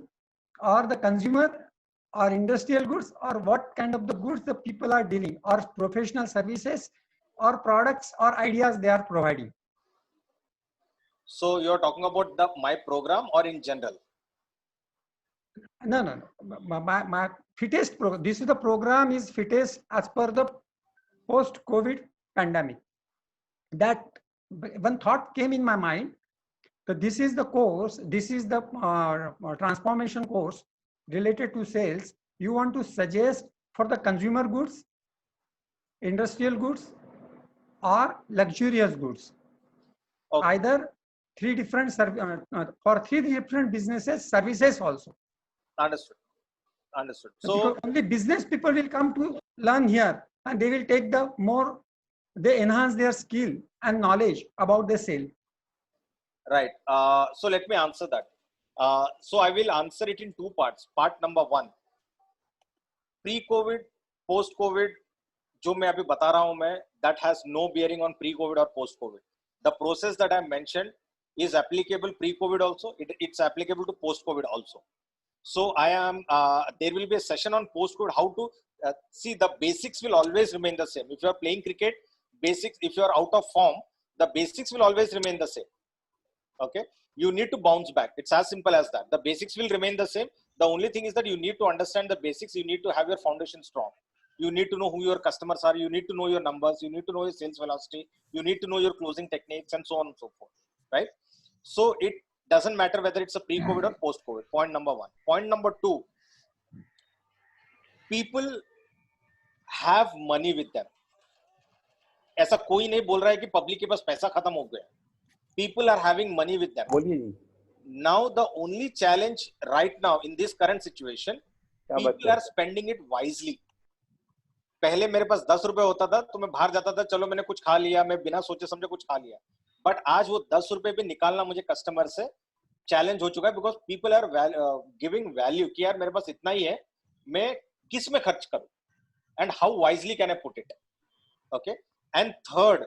or the consumer, or industrial goods, or what kind of the goods the people are dealing, or professional services, or products, or ideas they are providing. So you're talking about my program or in general? No. My fittest program. This is the program is fittest as per the post-COVID pandemic. That one thought came in my mind that this is the course. This is the transformation course related to sales. You want to suggest for the consumer goods, industrial goods, or luxurious goods. Okay. Either three different for three different businesses, services also. Understood. So because only business people will come to learn here, and they will take the more, they enhance their skill and knowledge about the sale. Right. So let me answer that. So I will answer it in two parts. Part number one, pre-COVID, post-COVID, जो मैं अभी बता रहा हूँ मैं, that has no bearing on pre-COVID or post-COVID. The process that I mentioned is applicable pre-COVID also. It's applicable to post-COVID also. So I am, there will be a session on post-COVID, how to see the basics will always remain the same. If you are playing cricket, basics, if you are out of form, the basics will always remain the same. Okay. You need to bounce back. It's as simple as that. The basics will remain the same. The only thing is that you need to understand the basics. You need to have your foundation strong. You need to know who your customers are. You need to know your numbers. You need to know your sales velocity. You need to know your closing techniques and so on and so forth. Right. So it doesn't matter whether it's a pre-COVID or post-COVID. Point number one. Point number two, people have money with them. ऐसा कोई नहीं बोल रहा है कि public के पास पैसा खत्म हो गया. People are having money with them. Now the only challenge right now in this current situation, people are spending it wisely. पहले मेरे पास 10 रुपए होता था तो मैं बाहर जाता था, चलो मैंने कुछ खा लिया, मैं बिना सोचे समझे कुछ खा लिया. बट आज वो 10 रुपए भी निकालना मुझे कस्टमर से चैलेंज हो चुका है, because people are giving value कि यार मेरे पास इतना ही है, मैं किस में खर्च करूं and how wisely can I put it. Okay. And third,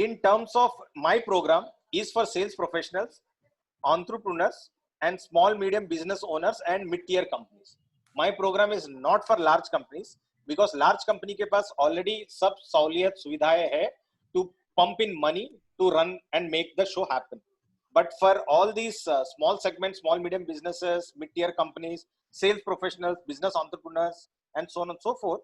in terms of my program is for sales professionals, entrepreneurs, and small medium business owners and mid-tier companies. My program is not for large companies because large company के पास already सब सहूलियत सुविधाएं है to pump in money to run and make the show happen. But for all these small segments, small medium businesses, mid-tier companies, sales professionals, business entrepreneurs, and so on and so forth,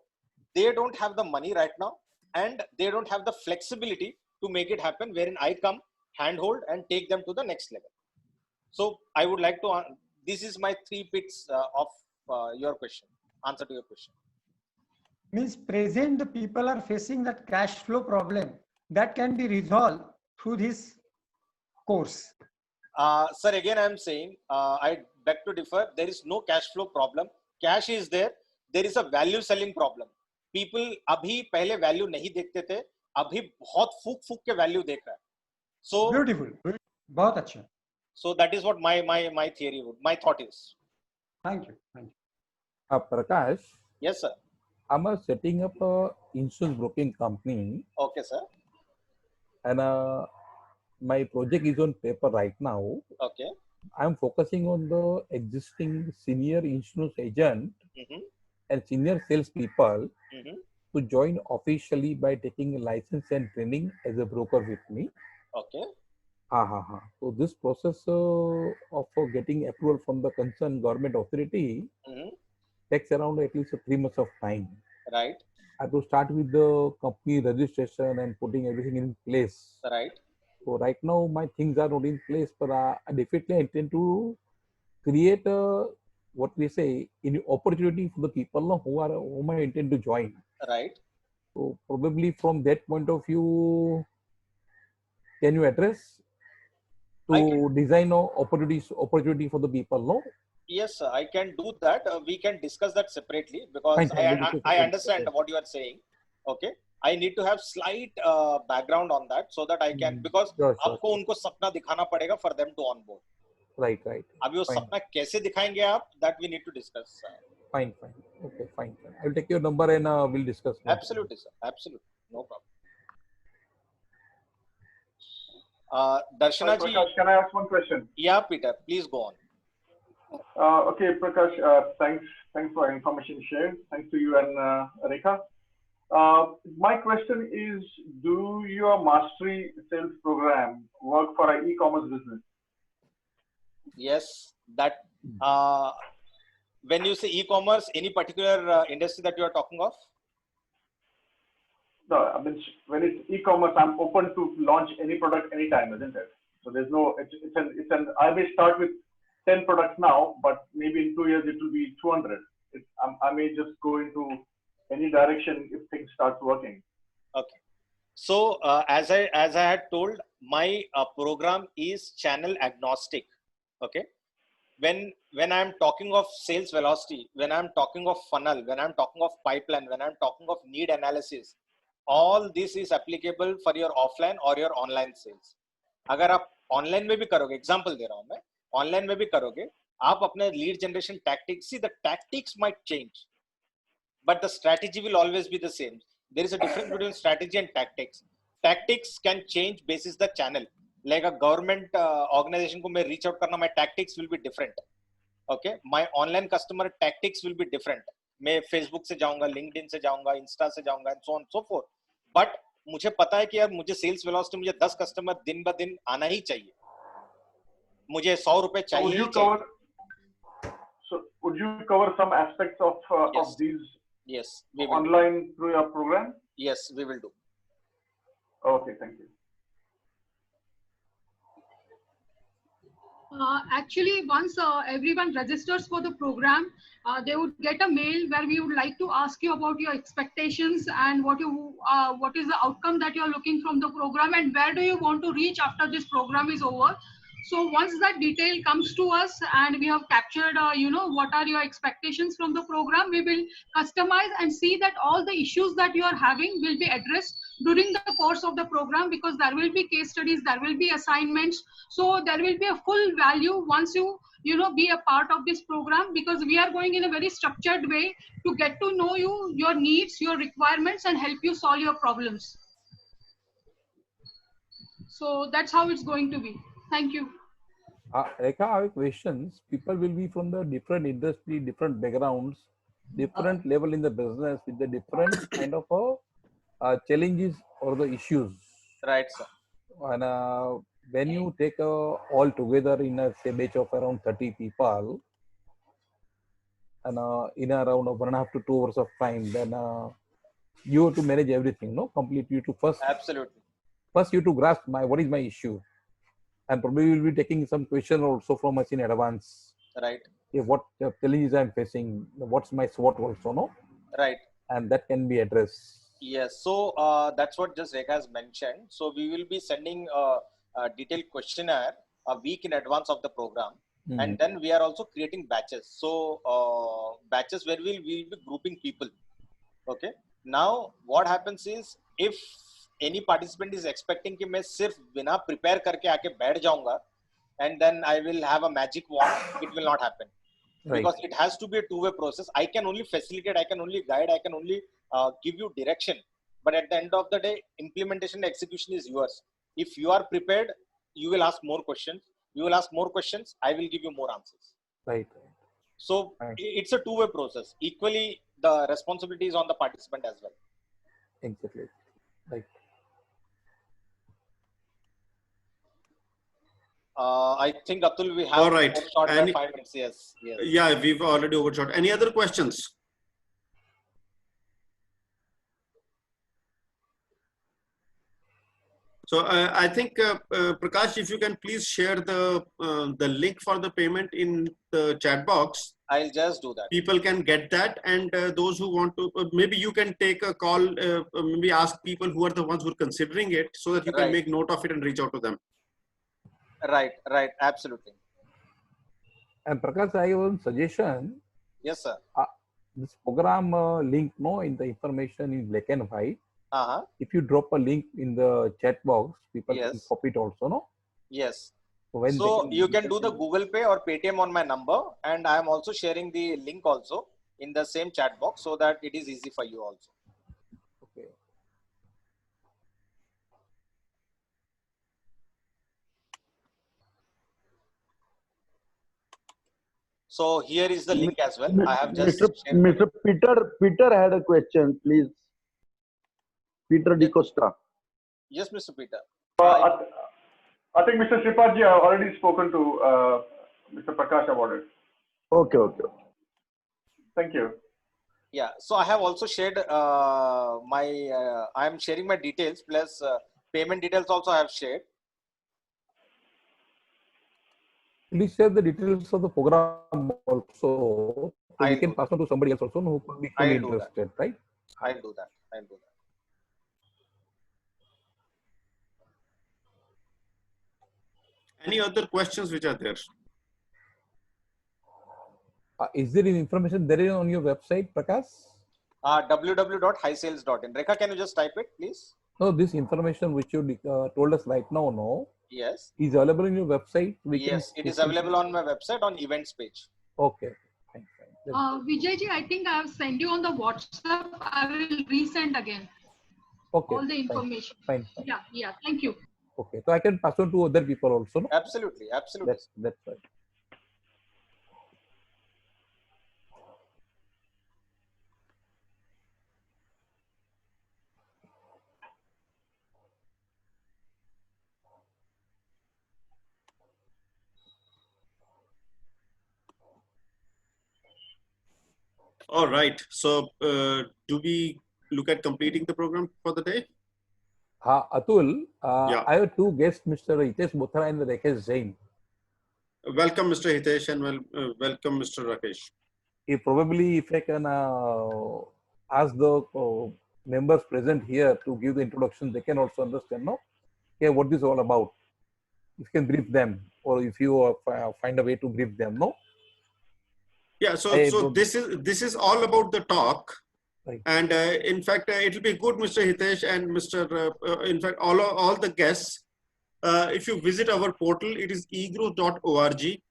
they don't have the money right now, and they don't have the flexibility to make it happen, wherein I come, handhold, and take them to the next level. So I would like to, this is my 3 bits of your question. answer to your question. Means present the people are facing that cash flow problem that can be resolved through this course. Sir, again I am saying, I beg to differ. There is no cash flow problem. Cash is there. There is a value selling problem. People अभी पहले value नहीं देखते थे, अभी बहुत फूक के value देख रहा है. So beautiful. बहुत अच्छा. So that is what my theory would, my thought is. Thank you. Prakash. Yes, sir. I'm setting up a insurance broking company. Okay, sir. And my project is on paper right now. Okay. I'm focusing on the existing senior insurance agent and senior salespeople to join officially by taking a license and training as a broker with me. Okay. So this process of getting approval from the concerned government authority takes around at least 3 months of time. Right. I have to start with the company registration and putting everything in place. Right. So right now my things are not in place, but I definitely intend to create a, what we say, an opportunity for the people whom I intend to join. Right. So probably from that point of view, can you address to design opportunity for the people? No. Yes, sir, I can do that. We can discuss that separately because I understand what you are saying. Okay. I need to have slight background on that so that I can, because आपको उनको सपना दिखाना पड़ेगा for them to onboard. Right. अभी वो सपना कैसे दिखाएंगे आप? That we need to discuss. Fine. Okay, fine. I will take your number and we'll discuss. Absolutely, sir. Absolutely, no problem. Darshana ji, Prakash, can I ask one question? Yeah, Peter, please go on. Okay, Prakash, thanks for information shared. Thanks to you and Rekha. My question is, do your mastery sales program work for an e-commerce business? Yes, that when you say e-commerce, any particular industry that you are talking of? No, I mean, when it's e-commerce, I'm open to launch any product anytime, isn't it? So there's no, I may start with 10 products now, but maybe in 2 years it will be 200. I may just go into any direction if things start working. Okay. So as I had told, my program is channel agnostic. Okay. When I'm talking of sales velocity, when I'm talking of funnel, when I'm talking of pipeline, when I'm talking of need analysis, all this is applicable for your offline or your online sales. अगर आप online में भी करोगे, example दे रहा हूँ मैं, online में भी करोगे, आप अपने lead generation tactics, see the tactics might change, but the strategy will always be the same. There is a difference between strategy and tactics. Tactics can change basis the channel. Like a government organization को मैं reach out करना, my tactics will be different. Okay, my online customer tactics will be different. मैं Facebook से जाऊँगा, LinkedIn से जाऊँगा, Insta से जाऊँगा, and so on and so forth. But मुझे पता है कि यार मुझे sales velocity, मुझे 10 customer दिन ब दिन आना ही चाहिए. मुझे 100 रुपए चाहिए ही चाहिए. So would you cover some aspects of these? Yes, we will online through your program? Yes, we will do. Okay, thank you. Actually, once everyone registers for the program, they would get a mail where we would like to ask you about your expectations and what is the outcome that you are looking from the program and where do you want to reach after this program is over. So once that detail comes to us and we have captured, what are your expectations from the program, we will customize and see that all the issues that you are having will be addressed during the course of the program, because there will be case studies, there will be assignments. So there will be a full value once you be a part of this program, because we are going in a very structured way to get to know you, your needs, your requirements, and help you solve your problems. So that's how it's going to be. Thank you. Rekha, I have questions. People will be from the different industry, different backgrounds, different level in the business with the different kind of challenges or the issues. Right, sir. And when you take all together in a say batch of around 30 people, and in around 1.5 to 2 hours of time, then you have to manage everything, no? Complete you to first. Absolutely. First, you to grasp what is my issue, and probably will be taking some question also from us in advance. Right. What challenges I'm facing, what's my SWOT also, no? Right. And that can be addressed. Yes. So that's what just Rekha has mentioned. So we will be sending a detailed questionnaire a week in advance of the program. And then we are also creating batches. So batches where we'll be grouping people. Okay. Now what happens is, if any participant is expecting कि मैं सिर्फ बिना prepare करके आके बैठ जाऊंगा and then I will have a magic wand, it will not happen. Right. Because it has to be a two-way process. I can only facilitate, I can only guide, I can only give you direction. But at the end of the day, implementation and execution is yours. If you are prepared, you will ask more questions. You will ask more questions, I will give you more answers. Right. So it's a two-way process. Equally, the responsibility is on the participant as well. Exactly. Right. I think Atul, we have all right. overshot by 5 minutes. Yes. Yeah, we've already overshot. Any other questions? So I think Prakash, if you can please share the link for the payment in the chat box. I'll just do that. People can get that, and those who want to, maybe you can take a call, maybe ask people who are the ones who are considering it, so that you can make note of it and reach out to them. Right, absolutely. And Prakash, I have a suggestion. Yes, sir. This program link, no, in the information in black and white. If you drop a link in the chat box, people can copy it also, no? Yes. So you can do the Google Pay or Paytm on my number, and I am also sharing the link also in the same chat box, so that it is easy for you also. Okay. So here is the link as well. I have just Mr. Peter had a question, please. Peter DiCosta. Yes, Mr. Peter. I think Mr. Sripadji have already spoken to Mr. Prakash about it. Okay. Thank you. Yeah. So I have also shared I am sharing my details, plus payment details also I have shared. Please share the details of the program also, so we can pass on to somebody else also who could be interested, right? I'll do that. Any other questions which are there? Is there any information there is on your website, Prakash? www.highsales.in. Rekha, can you just type it, please? No, this information which you told us right now, no? Yes. Is available in your website? Yes, it is available on my website on events page. Okay. Vijayji, I think I have sent you on the WhatsApp. I will resend again. Okay. All the information. Fine. Yeah. Thank you. Okay, so I can pass on to other people also, no? Absolutely. That's right. All right. So do we look at completing the program for the day? Atul, I have two guests, Mr. Hitesh Bothra and Rakesh Jain. Welcome, Mr. Hitesh, and welcome, Mr. Rakesh. If I can ask the members present here to give the introduction, they can also understand, no? Okay, what this is all about. If you can brief them, or if you find a way to brief them, no? Yeah. So this is all about the talk. Right. And in fact, it will be good, Mr. Hitesh and Mr. In fact, all the guests, if you visit our portal, it is egrowth.org.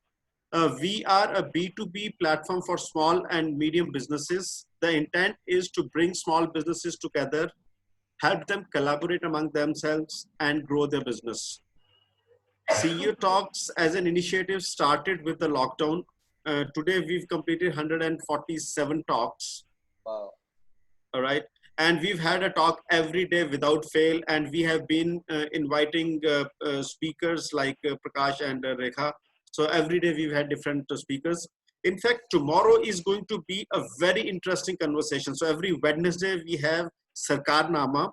We are a B2B platform for small and medium businesses. The intent is to bring small businesses together, help them collaborate among themselves, and grow their business. CEO Talks as an initiative started with the lockdown. Today, we've completed 147 talks. Wow. All right. And we've had a talk every day without fail. And we have been inviting speakers like Prakash and Rekha. So every day we've had different speakers. In fact, tomorrow is going to be a very interesting conversation. So every Wednesday we have Sarkarnama,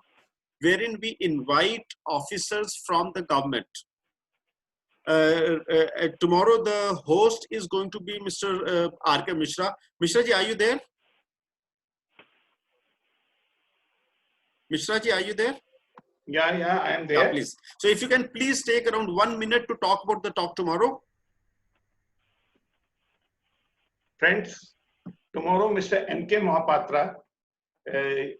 wherein we invite officers from the government Tomorrow the host is going to be Mr. R.K. Mishra. Mishra ji, are you there? Mishra ji, are you there? Yeah, I am there. Yeah, please. So if you can please take around 1 minute to talk about the talk tomorrow. Friends, tomorrow Mr. N.K. Mohapatra,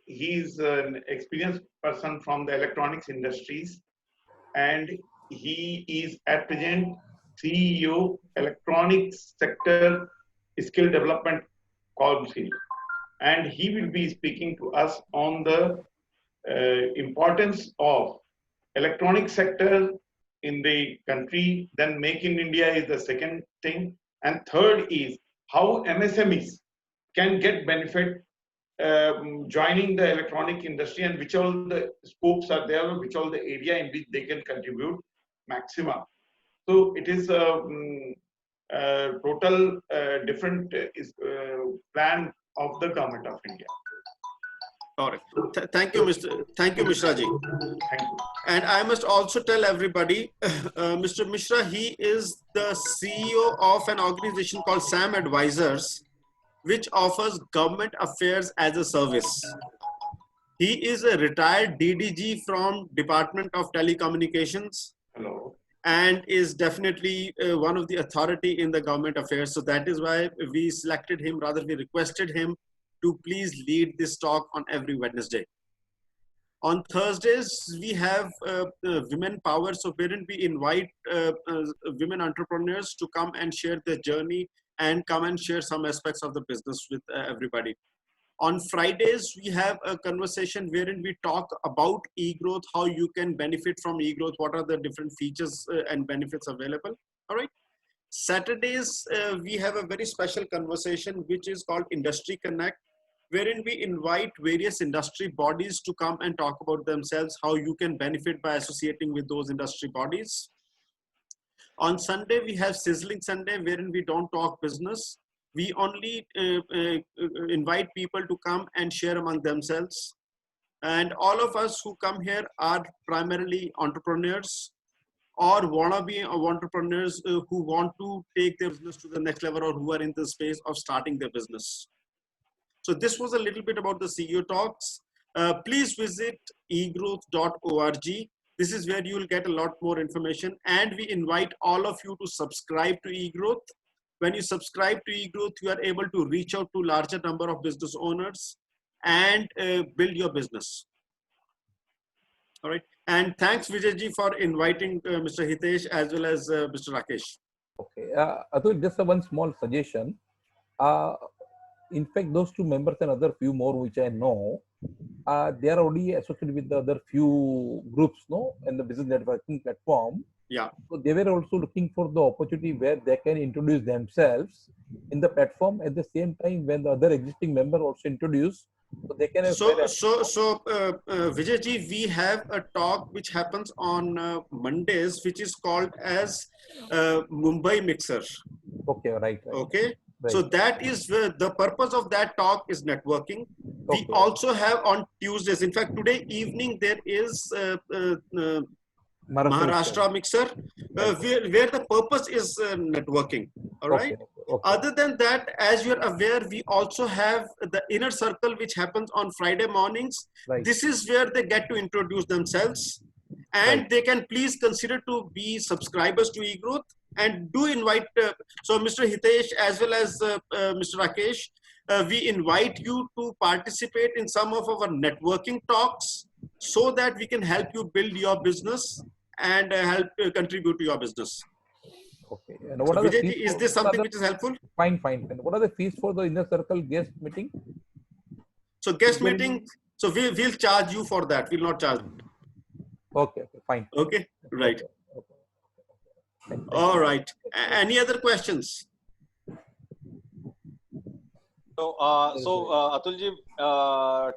he is an experienced person from the electronics industries, and he is at present CEO Electronics Sector Skill Development Council, and he will be speaking to us on the importance of electronic sector in the country. Then Make in India is the second thing, and third is how MSMEs can get benefit joining the electronic industry, and which all the scopes are there, which all the area in which they can contribute maximum. So it is a total different plan of the government of India. All right. Thank you, Mishra ji. Thank you. And I must also tell everybody, Mr. Mishra, he is the CEO of an organization called SAM Advisors, which offers government affairs as a service. He is a retired DDG from Department of Telecommunications. Hello. And is definitely one of the authority in the government affairs. So that is why we selected him, rather we requested him to please lead this talk on every Wednesday. On Thursdays, we have Women Power. So wherein we invite women entrepreneurs to come and share their journey and come and share some aspects of the business with everybody. On Fridays, we have a conversation wherein we talk about e-growth, how you can benefit from e-growth, what are the different features and benefits available. All right. Saturdays, we have a very special conversation, which is called Industry Connect, wherein we invite various industry bodies to come and talk about themselves, how you can benefit by associating with those industry bodies. On Sunday, we have Sizzling Sunday, wherein we don't talk business. We only invite people to come and share among themselves. And all of us who come here are primarily entrepreneurs or wannabe entrepreneurs who want to take their business to the next level, or who are in the space of starting their business. So this was a little bit about the CEO talks. Please visit egrowth.org. This is where you will get a lot more information. And we invite all of you to subscribe to eGrowth. When you subscribe to eGrowth, you are able to reach out to larger number of business owners and build your business. All right. And thanks, Vijayji, for inviting Mr. Hitesh as well as Mr. Rakesh. Okay. Atul, just one small suggestion. In fact, those two members and other few more which I know, they are already associated with the other few groups, no, in the business networking platform. Yeah. So they were also looking for the opportunity where they can introduce themselves in the platform at the same time when the other existing member also introduce. So they can. Vijayji, we have a talk which happens on Mondays, which is called as Mumbai Mixer. Okay, right. Okay. Right. So that is the purpose of that talk is networking. Okay. We also have on Tuesdays. In fact, today evening there is Maharashtra Mixer, where the purpose is networking. All right. Okay. Okay. Other than that, as you're aware, we also have the inner circle, which happens on Friday mornings. Right. This is where they get to introduce themselves, and right. They can please consider to be subscribers to eGrowth, and do invite. So Mr. Hitesh as well as Mr. Rakesh, we invite you to participate in some of our networking talks so that we can help you build your business and help contribute to your business. Okay. And what are the fees is this something which is helpful? Fine. What are the fees for the inner circle guest meeting? So guest meeting, so we'll charge you for that. We'll not charge. Okay, fine. Okay, right. Okay. All right. Any other questions? So, Atulji,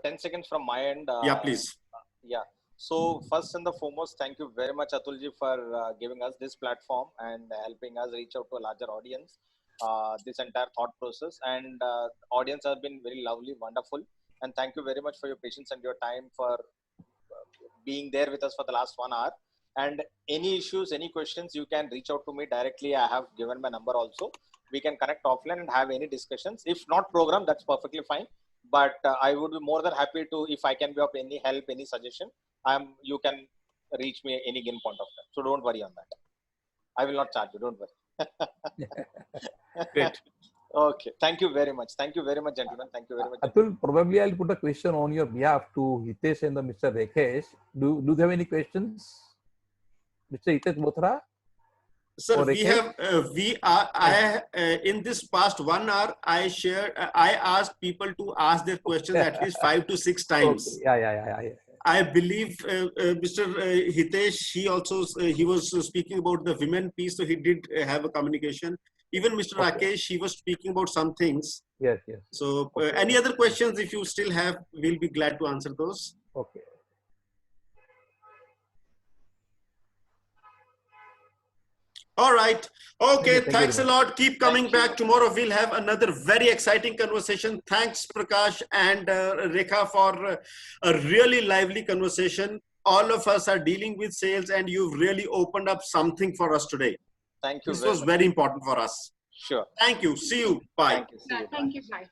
10 seconds from my end. Yeah, please. Yeah. So first and the foremost, thank you very much, Atulji, for giving us this platform and helping us reach out to a larger audience. This entire thought process, and audience have been very lovely, wonderful, and thank you very much for your patience and your time for being there with us for the last 1 hour. And any issues, any questions, you can reach out to me directly. I have given my number also. We can connect offline and have any discussions. If not program, that's perfectly fine. But I would be more than happy to, if I can be of any help, any suggestion, you can reach me any given point of time. So don't worry on that. I will not charge you. Don't worry. Great. Okay. Thank you very much. Thank you very much, gentlemen. Thank you very much. Atul, probably I'll put a question on your behalf to Hitesh and Mr. Rakesh. Do they have any questions? Mr. Hitesh Bothra? Sir, in this past 1 hour, I asked people to ask their questions at least 5 to 6 times. Okay. Yeah. I believe Mr. Hitesh, he was speaking about the women piece, so he did have a communication. Even Mr. Rakesh, he was speaking about some things. Yes. So any other questions, if you still have, we'll be glad to answer those. Okay. All right. Okay. Thanks a lot. Keep coming back. Tomorrow we'll have another very exciting conversation. Thanks, Prakash and Rekha, for a really lively conversation. All of us are dealing with sales, and you've really opened up something for us today. Thank you. This was very important for us. Sure. Thank you. See you. Bye. Thank you. See you. Thank you. Bye.